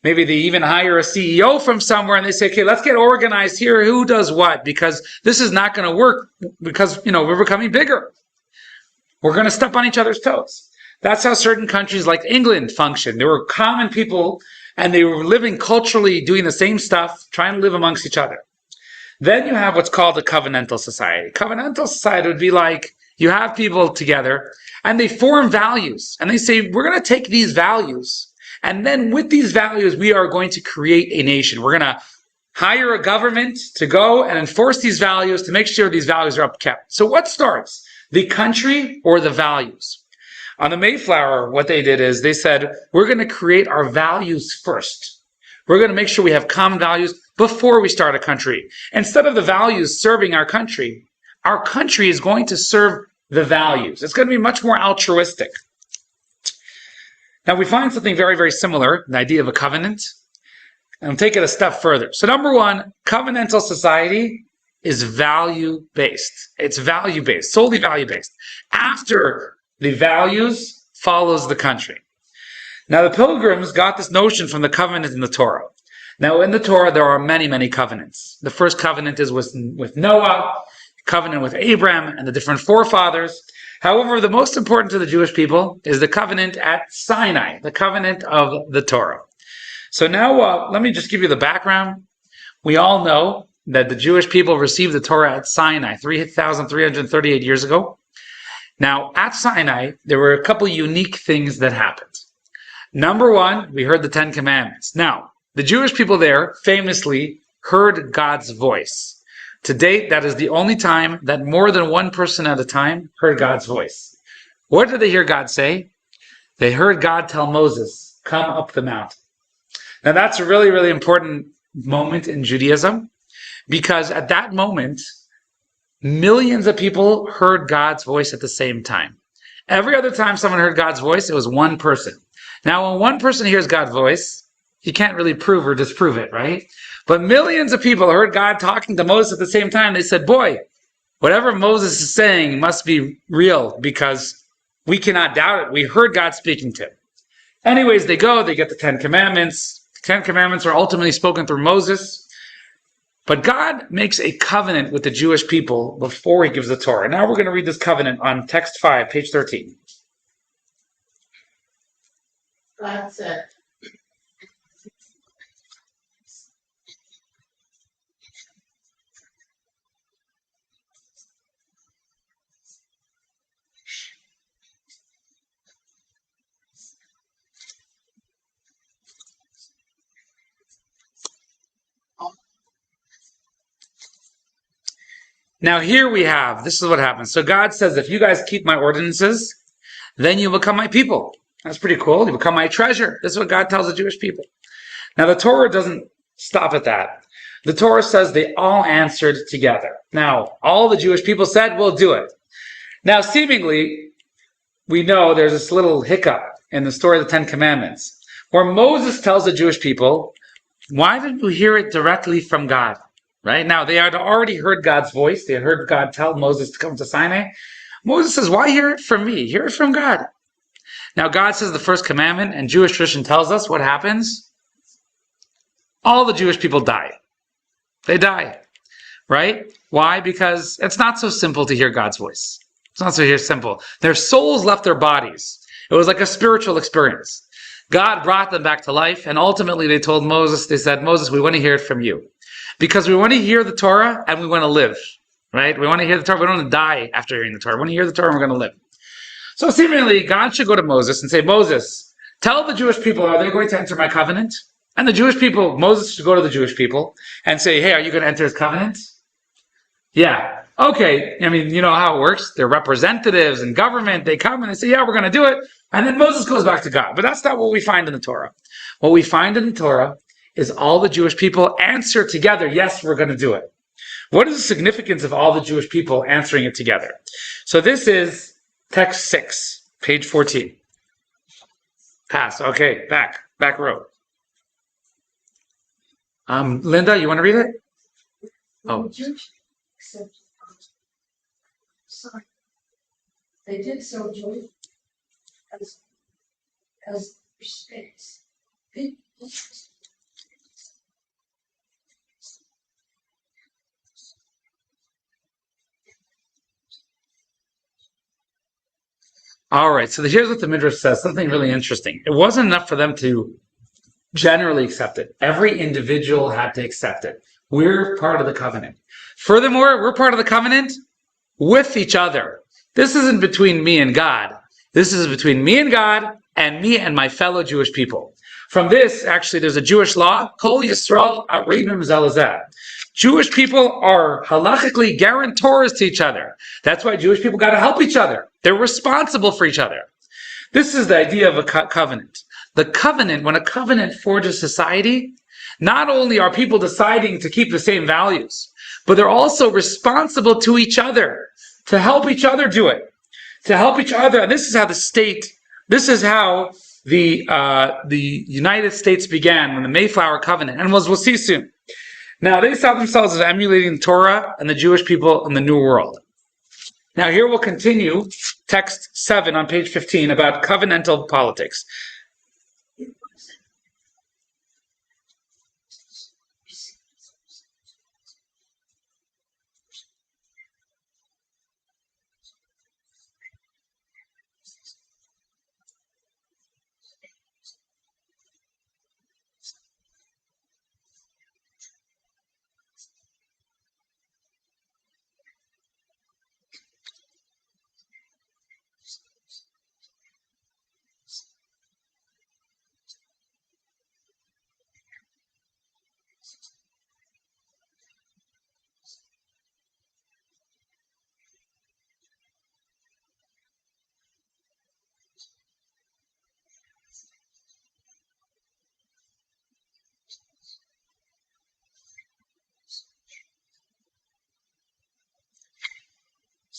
S1: Maybe they even hire a CEO from somewhere and they say, okay, let's get organized here. Who does what? Because this is not going to work because, we're becoming bigger. We're going to step on each other's toes. That's how certain countries like England function. They were common people and they were living culturally, doing the same stuff, trying to live amongst each other. Then you have what's called a covenantal society. Covenantal society would be like you have people together and they form values and they say, we're going to take these values and then with these values, we are going to create a nation. We're going to hire a government to go and enforce these values to make sure these values are upkept. So what starts? The country or the values? On the Mayflower, what they did is they said, we're going to create our values first. We're going to make sure we have common values before we start a country. Instead of the values serving our country is going to serve the values. It's going to be much more altruistic. Now we find something very, very similar, the idea of a covenant, and we'll take it a step further. So number one, covenantal society is value-based. It's value-based, solely value-based. After the values follows the country. Now the Pilgrims got this notion from the covenant in the Torah. Now in the Torah, there are many, many covenants. The first covenant is with Noah, covenant with Abraham and the different forefathers. However, the most important to the Jewish people is the covenant at Sinai, the covenant of the Torah. So now let me just give you the background. We all know that the Jewish people received the Torah at Sinai 3,338 years ago. Now, at Sinai, there were a couple unique things that happened. Number one, we heard the Ten Commandments. Now, the Jewish people there famously heard God's voice. To date, that is the only time that more than one person at a time heard God's voice. What did they hear God say? They heard God tell Moses, come up the mountain. Now, that's a really, really important moment in Judaism, because at that moment, millions of people heard God's voice at the same time. Every other time someone heard God's voice, it was one person. Now, when one person hears God's voice, you can't really prove or disprove it, right? But millions of people heard God talking to Moses at the same time. They said, boy, whatever Moses is saying must be real, because we cannot doubt it. We heard God speaking to him. Anyways, they go, they get the Ten Commandments. The Ten Commandments are ultimately spoken through Moses. But God makes a covenant with the Jewish people before he gives the Torah. Now we're going to read this covenant on text 5, page 13.
S2: God said,
S1: Now here we have, this is what happens. So God says, if you guys keep my ordinances, then you become my people. That's pretty cool. You become my treasure. This is what God tells the Jewish people. Now the Torah doesn't stop at that. The Torah says they all answered together. Now, all the Jewish people said, we'll do it. Now, seemingly, we know there's this little hiccup in the story of the Ten Commandments, where Moses tells the Jewish people, why didn't you hear it directly from God? Right? Now, they had already heard God's voice. They had heard God tell Moses to come to Sinai. Moses says, why hear it from me? Hear it from God. Now, God says the first commandment, and Jewish tradition tells us what happens. All the Jewish people die. They die. Right? Why? Because it's not so simple to hear God's voice. It's not so simple. Their souls left their bodies. It was like a spiritual experience. God brought them back to life, and ultimately they told Moses, they said, Moses, we want to hear it from you. Because we want to hear the Torah and we want to live. Right? We want to hear the Torah. We don't want to die after hearing the Torah. We want to hear the Torah and we're going to live. So seemingly, God should go to Moses and say, Moses, tell the Jewish people, are they going to enter my covenant? And the Jewish people, Moses should go to the Jewish people and say, hey, are you going to enter his covenant? Yeah. Okay. I mean, you know how it works. They're representatives in government. They come and they say, yeah, we're going to do it. And then Moses goes back to God. But that's not what we find in the Torah. What we find in the Torah is all the Jewish people answer together, yes, we're going to do it. What is the significance of all the Jewish people answering it together? So this is text 6, page 14. Pass. Okay. Back row. Linda, you want to read it? Oh.
S4: Sorry. They did so joyfully as respects.
S1: All right. So here's what the Midrash says. Something really interesting. It wasn't enough for them to generally accept it. Every individual had to accept it. We're part of the covenant. Furthermore, we're part of the covenant with each other. This isn't between me and God. This is between me and God and me and my fellow Jewish people. From this, actually, there's a Jewish law, Kol Yisrael Arivim Zelazeh. Jewish people are halachically guarantors to each other. That's why Jewish people got to help each other. They're responsible for each other. This is the idea of a covenant. The covenant, when a covenant forges society, not only are people deciding to keep the same values, but they're also responsible to each other, to help each other do it, to help each other. And this is how this is how the United States began, when the Mayflower Covenant, and we'll see soon. Now, they saw themselves as emulating the Torah and the Jewish people in the New World. Now, here we'll continue text 7 on page 15 about covenantal politics.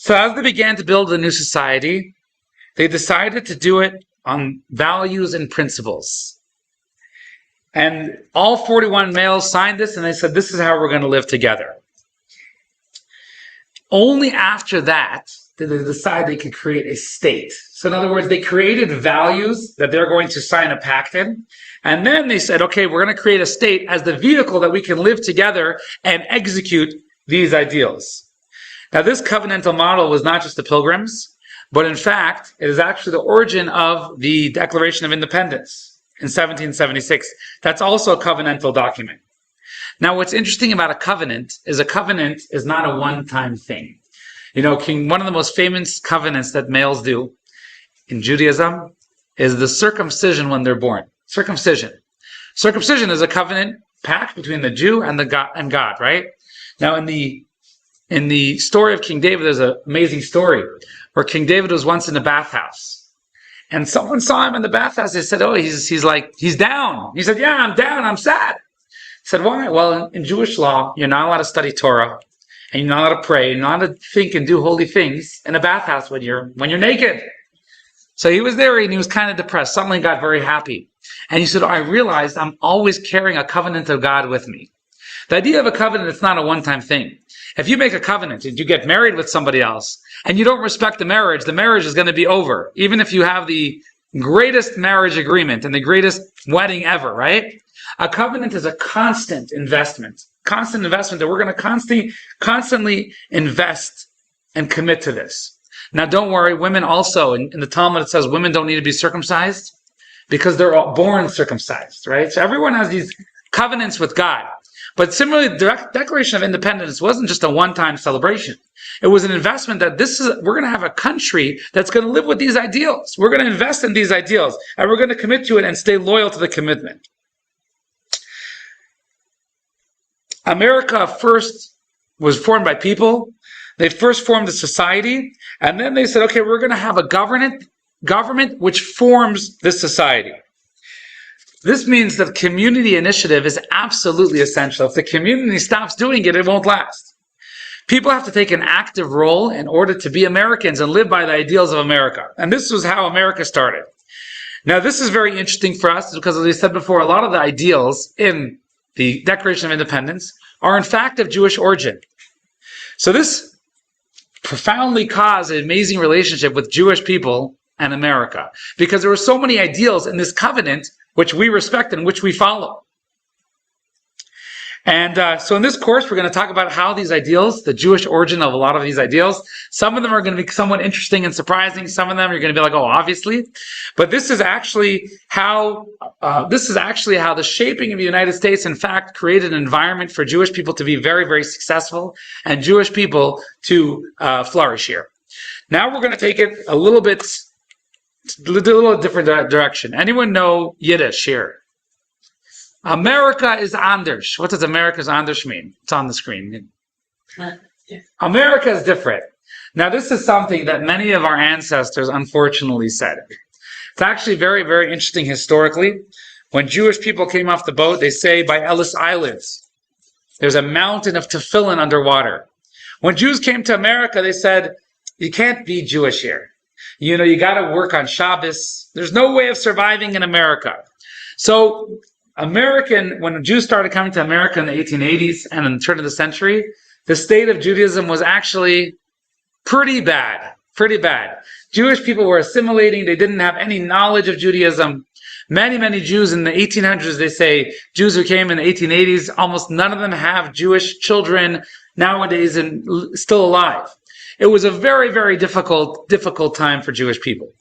S1: So as they began to build a new society, they decided to do it on values and principles. And all 41 males signed this, and they said, this is how we're going to live together. Only after that did they decide they could create a state. So in other words, they created values that they're going to sign a pact in. And then they said, okay, we're going to create a state as the vehicle that we can live together and execute these ideals. Now, this covenantal model was not just the Pilgrims, but in fact, it is actually the origin of the Declaration of Independence in 1776. That's also a covenantal document. Now, what's interesting about a covenant is not a one-time thing. You know, one of the most famous covenants that males do in Judaism is the circumcision when they're born. Circumcision. Circumcision is a covenant pact between the Jew and God, right? Now, in the story of King David, there's an amazing story where King David was once in the bathhouse. And someone saw him in the bathhouse. They said, oh, he's down. He said, yeah, I'm down. I'm sad. He said, why? Well, in Jewish law, you're not allowed to study Torah, and you're not allowed to pray, you're not allowed to think and do holy things in a bathhouse when you're naked. So he was there and he was kind of depressed. Suddenly he got very happy. And he said, I realized I'm always carrying a covenant of God with me. The idea of a covenant, it's not a one-time thing. If you make a covenant and you get married with somebody else and you don't respect the marriage is going to be over. Even if you have the greatest marriage agreement and the greatest wedding ever, right? A covenant is a constant investment that we're going to constantly invest and commit to this. Now, don't worry, women also, in the Talmud it says women don't need to be circumcised because they're all born circumcised, right? So everyone has these covenants with God. But similarly, the Declaration of Independence wasn't just a one-time celebration. It was an investment that we're going to have a country that's going to live with these ideals. We're going to invest in these ideals, and we're going to commit to it and stay loyal to the commitment. America first was formed by people. They first formed a society, and then they said, okay, we're going to have a government which forms this society. This means that community initiative is absolutely essential. If the community stops doing it, it won't last. People have to take an active role in order to be Americans and live by the ideals of America. And this was how America started. Now, this is very interesting for us because, as I said before, a lot of the ideals in the Declaration of Independence are in fact of Jewish origin. So this profoundly caused an amazing relationship with Jewish people and America because there were so many ideals in this covenant which we respect and which we follow. And so in this course, we're going to talk about how these ideals, the Jewish origin of a lot of these ideals, some of them are going to be somewhat interesting and surprising. Some of them you're going to be like, oh, obviously. But this is actually how the shaping of the United States, in fact, created an environment for Jewish people to be very, very successful and Jewish people to flourish here. Now we're going to take it a little different direction. Anyone know Yiddish here? America is anders. What does America is anders mean? It's on the screen. America is different. Now, this is something that many of our ancestors unfortunately said. It's actually very, very interesting historically. When Jewish people came off the boat, they say by Ellis Islands, there's a mountain of tefillin underwater. When Jews came to America, they said, you can't be Jewish here. You know, you got to work on Shabbos. There's no way of surviving in America. So when Jews started coming to America in the 1880s and in the turn of the century, the state of Judaism was actually pretty bad. Jewish people were assimilating. They didn't have any knowledge of Judaism. Many Jews in the 1800s, they say, Jews who came in the 1880s, almost none of them have Jewish children nowadays and still alive. It was a very, very difficult time for Jewish people.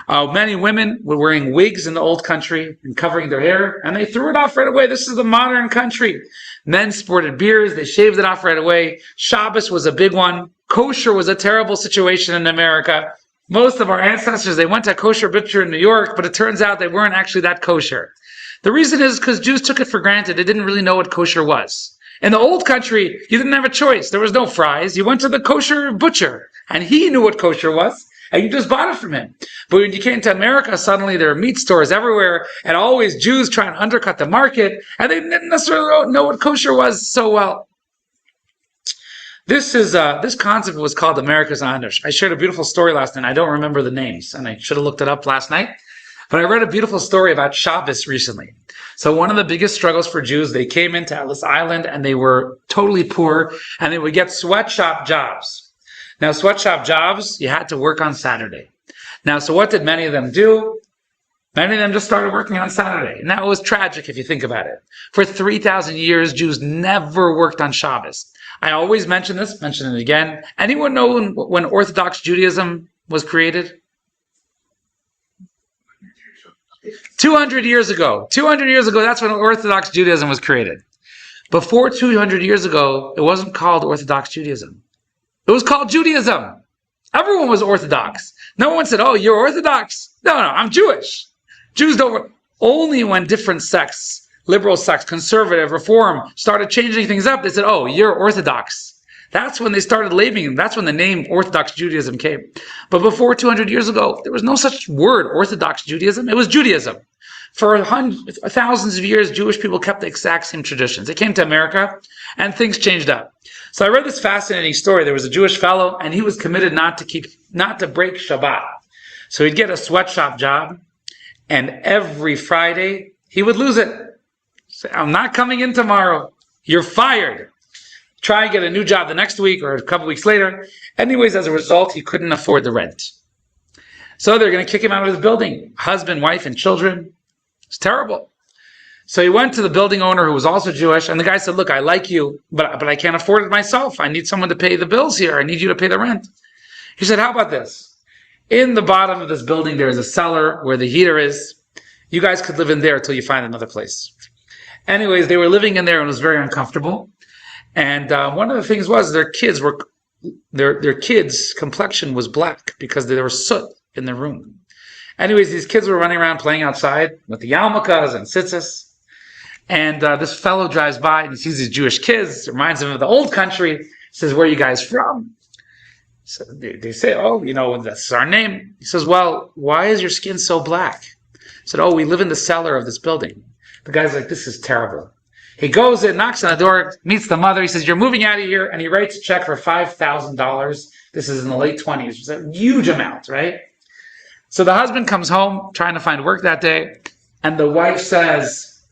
S1: Many women were wearing wigs in the old country and covering their hair, and they threw it off right away. This is the modern country. Men sported beards. They shaved it off right away. Shabbos was a big one. Kosher was a terrible situation in America. Most of our ancestors, they went to a kosher butcher in New York, but it turns out they weren't actually that kosher. The reason is because Jews took it for granted. They didn't really know what kosher was. In the old country, you didn't have a choice. There was no fries. You went to the kosher butcher, and he knew what kosher was, and you just bought it from him. But when you came to America, suddenly there are meat stores everywhere, and always Jews trying to undercut the market, and they didn't necessarily know what kosher was so well. This concept was called America's Amish. I shared a beautiful story last night. I don't remember the names, and I should have looked it up last night. But I read a beautiful story about Shabbos recently. So one of the biggest struggles for Jews, they came into Ellis Island and they were totally poor, and they would get sweatshop jobs. Now, sweatshop jobs, you had to work on Saturday. Now, so what did many of them do? Many of them just started working on Saturday. And that was tragic if you think about it. For 3,000 years, Jews never worked on Shabbos. I always mention it again. Anyone know when Orthodox Judaism was created? 200 years ago. 200 years ago, that's when Orthodox Judaism was created. Before 200 years ago, it wasn't called Orthodox Judaism. It was called Judaism. Everyone was Orthodox. No one said, oh, you're Orthodox. No, I'm Jewish. Jews don't work. Only when different sects, liberal sects, conservative, reform, started changing things up, they said, oh, you're Orthodox. That's when they started labeling them. That's when the name Orthodox Judaism came. But before 200 years ago, there was no such word, Orthodox Judaism. It was Judaism. For thousands of years, Jewish people kept the exact same traditions. They came to America, and things changed up. So I read this fascinating story. There was a Jewish fellow, and he was committed not to break Shabbat. So he'd get a sweatshop job, and every Friday, he would lose it. Say, I'm not coming in tomorrow. You're fired. Try and get a new job the next week or a couple weeks later. Anyways, as a result, he couldn't afford the rent. So they're going to kick him out of his building. Husband, wife, and children. It's terrible. So he went to the building owner who was also Jewish, and the guy said, look, I like you, but I can't afford it myself. I need someone to pay the bills here. I need you to pay the rent. He said, how about this? In the bottom of this building, there is a cellar where the heater is. You guys could live in there until you find another place. Anyways, they were living in there and it was very uncomfortable. And one of the things was their kids' complexion was black because there was soot in the room. Anyways, these kids were running around playing outside with the yarmulkes and tzitzis. And this fellow drives by and sees these Jewish kids. It reminds him of the old country. He says, where are you guys from? So they say, oh, that's our name. He says, well, why is your skin so black? He said, oh, we live in the cellar of this building. The guy's like, this is terrible. He goes in, knocks on the door, meets the mother. He says, you're moving out of here. And he writes a check for $5,000. This is in the late 20s. It's a huge amount, right? So the husband comes home trying to find work that day. And the wife says,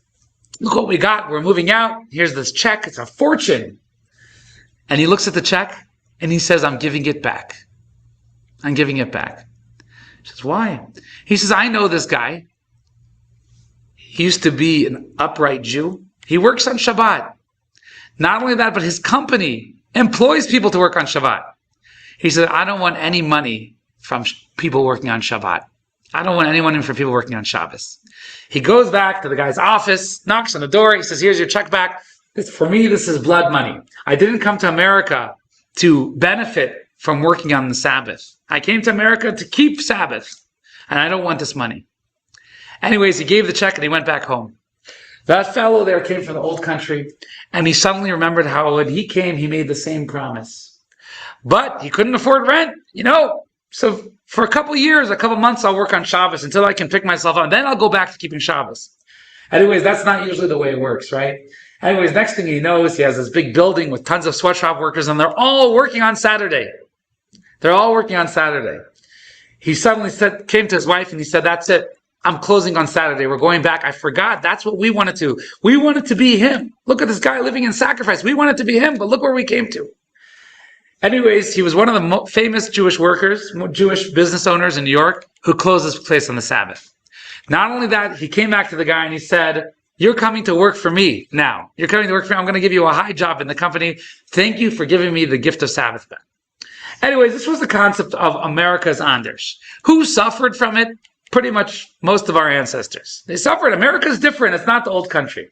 S1: look what we got. We're moving out. Here's this check. It's a fortune. And he looks at the check and he says, I'm giving it back. I'm giving it back. She says, why? He says, I know this guy. He used to be an upright Jew. He works on Shabbat. Not only that, but his company employs people to work on Shabbat. He said, I don't want any money from people working on Shabbat. I don't want any money from people working on Shabbos. He goes back to the guy's office, knocks on the door. He says, here's your check back. For me, this is blood money. I didn't come to America to benefit from working on the Sabbath. I came to America to keep Sabbath, and I don't want this money. Anyways, he gave the check and he went back home. That fellow there came from the old country, and he suddenly remembered how when he came, he made the same promise. But he couldn't afford rent, So for a couple months, I'll work on Shabbos until I can pick myself up. Then I'll go back to keeping Shabbos. Anyways, that's not usually the way it works, right? Anyways, next thing he knows, he has this big building with tons of sweatshop workers, and they're all working on Saturday. He suddenly came to his wife and he said, that's it. I'm closing on Saturday. We're going back. I forgot. That's what we wanted to. We wanted to be him. Look at this guy living in sacrifice. We wanted to be him, but look where we came to. Anyways, he was one of the famous Jewish workers, Jewish business owners in New York who closed this place on the Sabbath. Not only that, he came back to the guy and he said, you're coming to work for me now. You're coming to work for me. I'm going to give you a high job in the company. Thank you for giving me the gift of Sabbath back. Anyways, this was the concept of America's Anders. Who suffered from it? Pretty much most of our ancestors. They suffered. America's different. It's not the old country.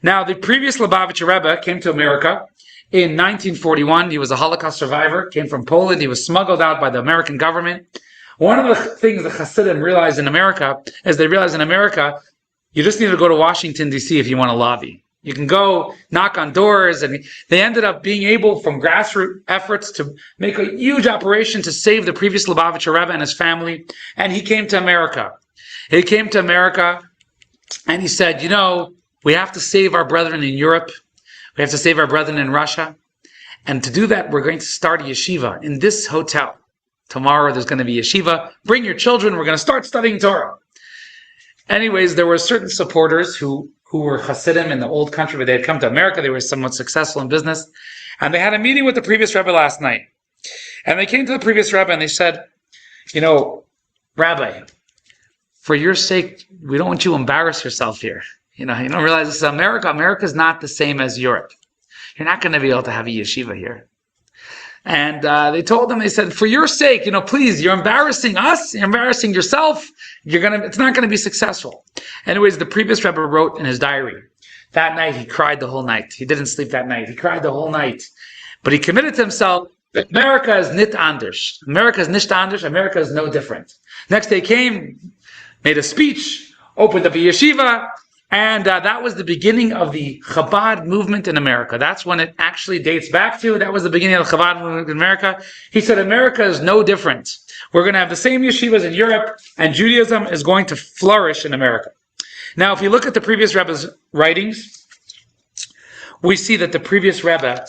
S1: Now, the previous Lubavitcher Rebbe came to America in 1941. He was a Holocaust survivor, came from Poland. He was smuggled out by the American government. One of the things the Hasidim realized in America is you just need to go to Washington, D.C. if you want to lobby. You can go knock on doors, and they ended up being able, from grassroots efforts, to make a huge operation to save the previous Lubavitcher Rebbe and his family. And he came to America. And he said, we have to save our brethren in Europe. We have to save our brethren in Russia. And to do that, we're going to start a yeshiva in this hotel. Tomorrow there's going to be yeshiva. Bring your children. We're going to start studying Torah. Anyways, there were certain supporters who were Hasidim in the old country, but they had come to America. They were somewhat successful in business. And they had a meeting with the previous Rebbe last night. And they came to the previous Rebbe and they said, Rabbi, for your sake, we don't want you to embarrass yourself here. You don't realize this is America. America is not the same as Europe. You're not going to be able to have a yeshiva here. And they told them, they said, for your sake, please, you're embarrassing us, you're embarrassing yourself, it's not going to be successful. Anyways, the previous Rebbe wrote in his diary, that night he cried the whole night. He didn't sleep that night. He cried the whole night. But he committed to himself that America is nit anders. America is nicht anders. America is no different. Next day came, made a speech, opened up a yeshiva, and that was the beginning of the Chabad movement in America. That's when it actually dates back to. That was the beginning of the Chabad movement in America. He said, America is no different. We're going to have the same yeshivas in Europe, and Judaism is going to flourish in America. Now, if you look at the previous Rebbe's writings, we see that the previous Rebbe,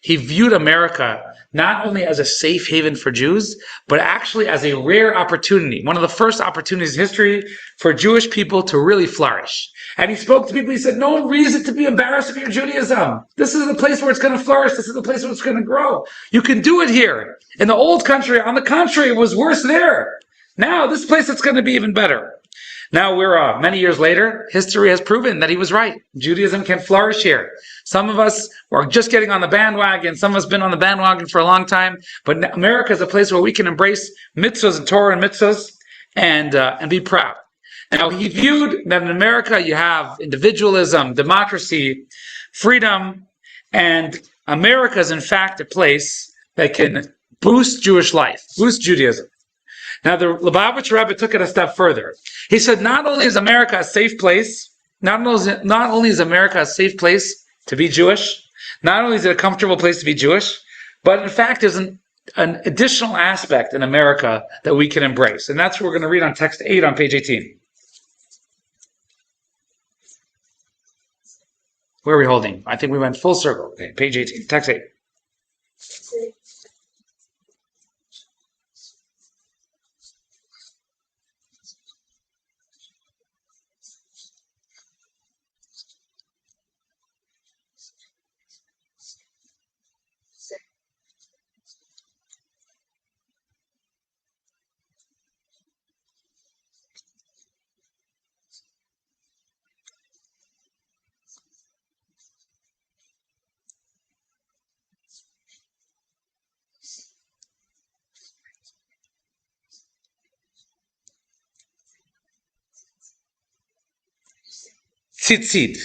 S1: he viewed America not only as a safe haven for Jews, but actually as a rare opportunity, one of the first opportunities in history for Jewish people to really flourish. And he spoke to people, he said, no reason to be embarrassed of your Judaism. This is the place where it's going to flourish. This is the place where it's going to grow. You can do it here. In the old country, on the contrary, it was worse there. Now, this place, it's going to be even better. Now we're many years later, history has proven that he was right. Judaism can flourish here. Some of us are just getting on the bandwagon. Some of us have been on the bandwagon for a long time. But America is a place where we can embrace mitzvahs and Torah and mitzvahs and be proud. Now he viewed that in America you have individualism, democracy, freedom, and America is in fact a place that can boost Jewish life, boost Judaism. Now, the Lubavitcher Rebbe took it a step further. He said, not only is America a safe place, not only is America a safe place to be Jewish, not only is it a comfortable place to be Jewish, but in fact, there's an additional aspect in America that we can embrace. And that's what we're going to read on text 8 on page 18. Where are we holding? I think we went full circle. Okay, page 18, text 8. Tzitzit.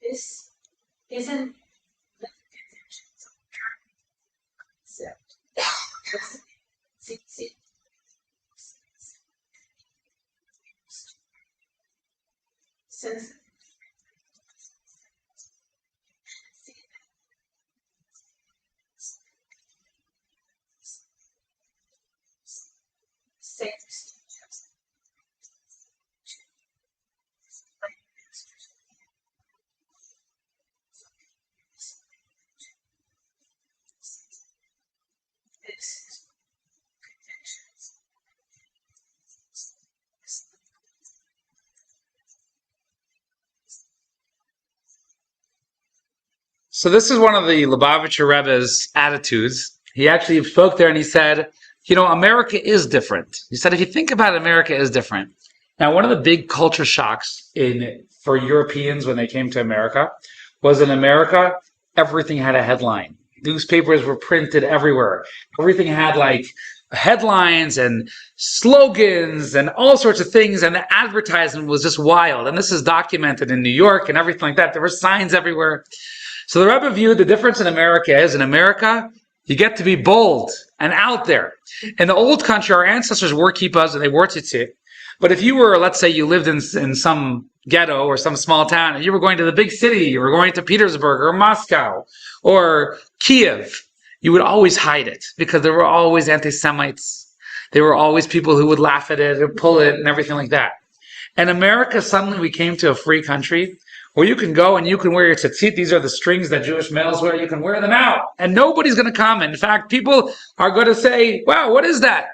S3: This isn't the contentions of concept. Since
S1: So this is one of the Lubavitcher Rebbe's attitudes. He actually spoke there and he said, America is different. He said, if you think about it, America is different. Now, one of the big culture shocks for Europeans when they came to America was in America, everything had a headline. Newspapers were printed everywhere. Everything had headlines and slogans and all sorts of things, and the advertisement was just wild. And this is documented in New York and everything like that. There were signs everywhere. So the Rebbe viewed the difference in America is in America, You get to be bold and out there. In the old country, our ancestors were kippahs and they wore tzitzit. But if you were, let's say you lived in some ghetto or some small town and you were going to the big city, you were going to Petersburg or Moscow or Kiev, you would always hide it because there were always anti-Semites. There were always people who would laugh at it or pull it and everything like that. In America, suddenly we came to a free country where you can go and you can wear your tzitzit. These are the strings that Jewish males wear. You can wear them out and nobody's going to comment. In fact, people are going to say, wow, what is that?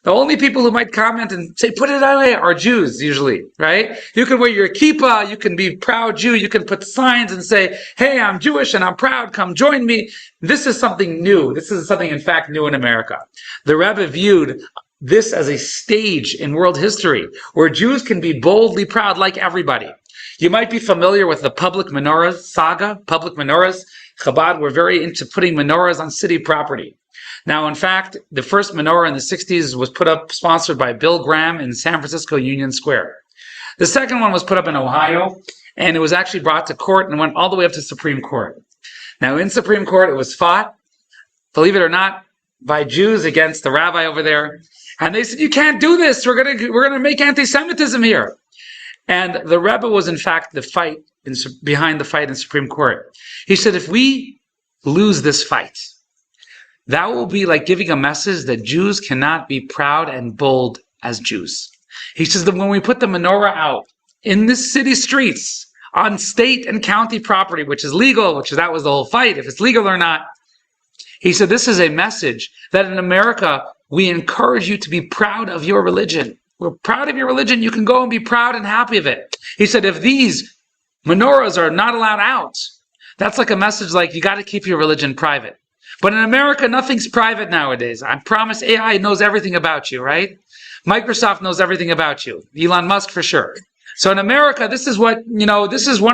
S1: The only people who might comment and say, put it away, are Jews usually, right? You can wear your kippah. You can be a proud Jew. You can put signs and say, hey, I'm Jewish and I'm proud. Come join me. This is something new. This is something, in fact, new in America. The Rebbe viewed this as a stage in world history where Jews can be boldly proud like everybody. You might be familiar with the public menorahs saga, public menorahs. Chabad were very into putting menorahs on city property. Now, in fact, the first menorah in the 60s was put up, sponsored by Bill Graham in San Francisco Union Square. The second one was put up in Ohio, and it was actually brought to court and went all the way up to Supreme Court. Now, in Supreme Court, it was fought, believe it or not, by Jews against the rabbi over there. And they said, you can't do this. We're gonna make anti-Semitism here. And the Rebbe was, in fact, behind the fight in Supreme Court. He said, if we lose this fight, that will be like giving a message that Jews cannot be proud and bold as Jews. He says that when we put the menorah out in the city streets, on state and county property, which is legal, that was the whole fight, if it's legal or not. He said this is a message that in America, we encourage you to be proud of your religion. We're proud of your religion. You can go and be proud and happy of it. He said if these menorahs are not allowed out, that's like a message like you got to keep your religion private. But in America, nothing's private nowadays. I promise AI knows everything about you, right? Microsoft knows everything about you. Elon Musk for sure. So in America, this is one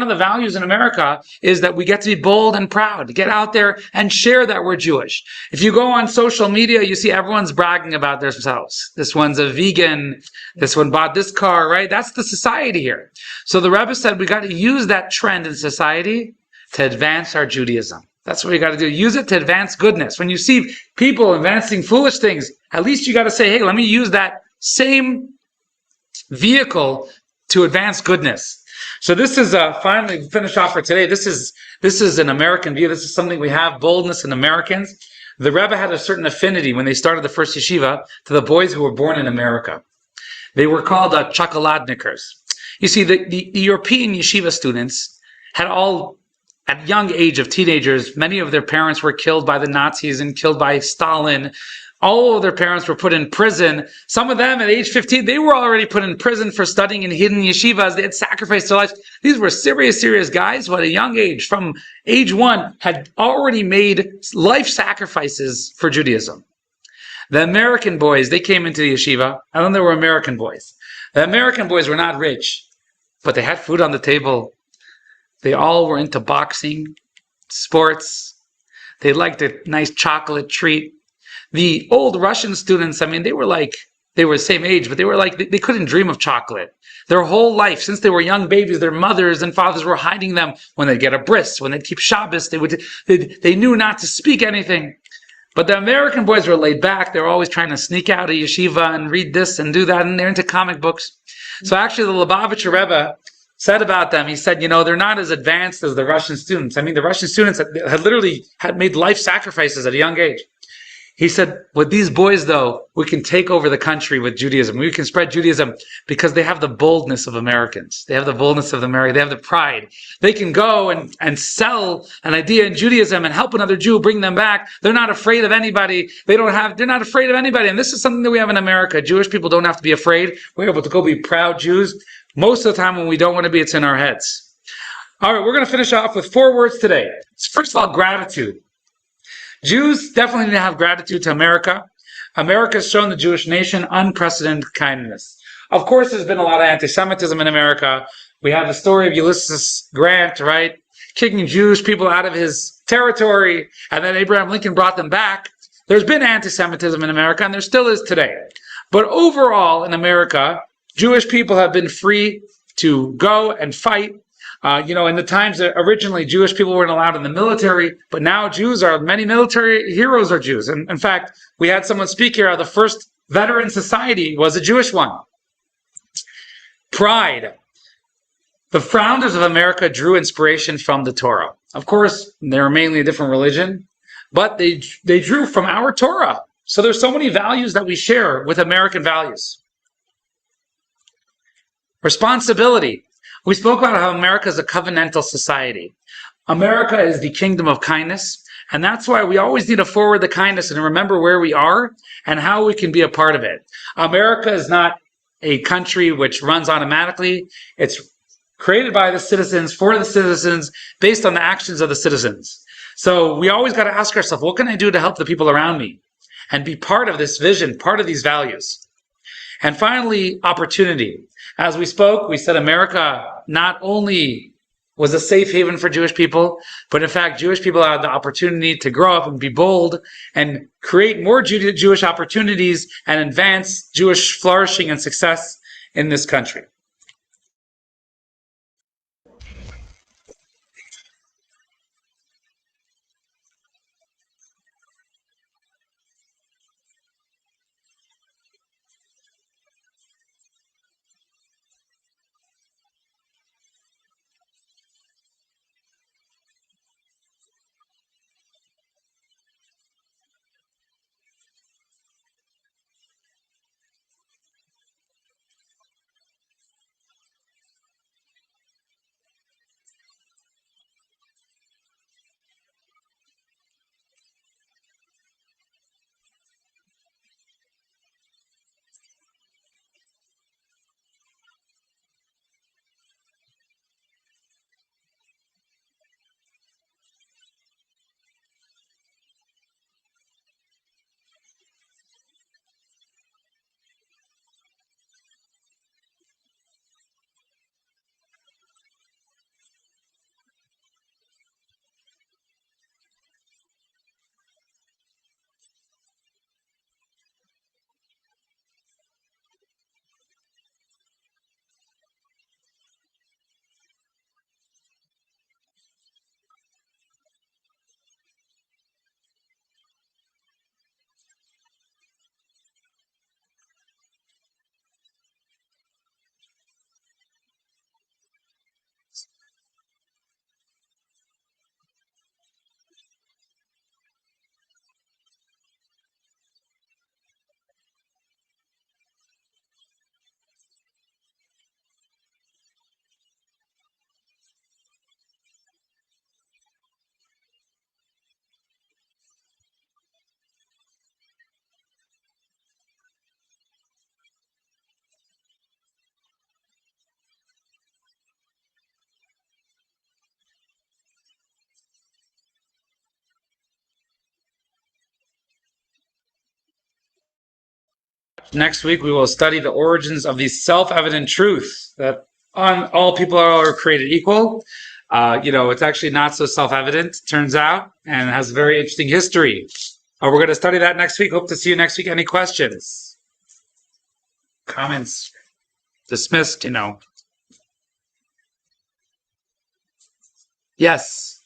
S1: of the values in America is that we get to be bold and proud, to get out there and share that we're Jewish. If you go on social media, you see everyone's bragging about themselves. This one's a vegan. This one bought this car, right? That's the society here. So the Rebbe said we got to use that trend in society to advance our Judaism. That's what we got to do. Use it to advance goodness. When you see people advancing foolish things, at least you got to say, hey, let me use that same vehicle to advance goodness. So this is finally finish off for today. This is an American view. This is something we have, boldness in Americans. The Rebbe had a certain affinity when they started the first yeshiva to the boys who were born in America. They were called chokoladnikers. You see, the European yeshiva students had all, at young age of teenagers, many of their parents were killed by the Nazis and killed by Stalin. All of their parents were put in prison. Some of them at age 15, they were already put in prison for studying in hidden yeshivas. They had sacrificed their lives. These were serious guys who at a young age, from age 1, had already made life sacrifices for Judaism. The American boys, they came into the yeshiva, and then there were American boys. The American boys were not rich, but they had food on the table. They all were into boxing, sports. They liked a nice chocolate treat. The old Russian students, I mean, they were the same age, but they couldn't dream of chocolate. Their whole life, since they were young babies, their mothers and fathers were hiding them. When they'd get a bris, when they'd keep Shabbos, they knew not to speak anything. But the American boys were laid back. They were always trying to sneak out of yeshiva and read this and do that, and they're into comic books. So actually, the Lubavitcher Rebbe said about them, he said, they're not as advanced as the Russian students. I mean, the Russian students had made life sacrifices at a young age. He said, with these boys, though, we can take over the country with Judaism. We can spread Judaism because they have the boldness of Americans. They have the boldness of the Americans. They have the pride. They can go and sell an idea in Judaism and help another Jew bring them back. They're not afraid of anybody. They're not afraid of anybody. And this is something that we have in America. Jewish people don't have to be afraid. We're able to go be proud Jews. Most of the time when we don't want to be, it's in our heads. All right, we're going to finish off with 4 words today. First of all, gratitude. Jews definitely need to have gratitude to America. America has shown the Jewish nation unprecedented kindness. Of course, there's been a lot of anti-Semitism in America. We have the story of Ulysses Grant, right? Kicking Jewish people out of his territory, and then Abraham Lincoln brought them back. There's been anti-Semitism in America, and there still is today. But overall, in America, Jewish people have been free to go and fight In the times that originally Jewish people weren't allowed in the military, but now many military heroes are Jews. And in fact, we had someone speak here, the first veteran society was a Jewish one. Pride. The founders of America drew inspiration from the Torah. Of course, they're mainly a different religion, but they drew from our Torah. So there's so many values that we share with American values. Responsibility. We spoke about how America is a covenantal society. America is the kingdom of kindness, and that's why we always need to forward the kindness and remember where we are and how we can be a part of it. America is not a country which runs automatically. It's created by the citizens, for the citizens, based on the actions of the citizens. So we always got to ask ourselves, what can I do to help the people around me? And be part of this vision, part of these values. And finally, opportunity. As we spoke, we said America not only was a safe haven for Jewish people, but in fact, Jewish people had the opportunity to grow up and be bold and create more Jewish opportunities and advance Jewish flourishing and success in this country. Next week, we will study the origins of the self-evident truth that all people are created equal. It's actually not so self-evident, turns out, and has a very interesting history. We're going to study that next week. Hope to see you next week. Any questions? Comments? Dismissed, Yes.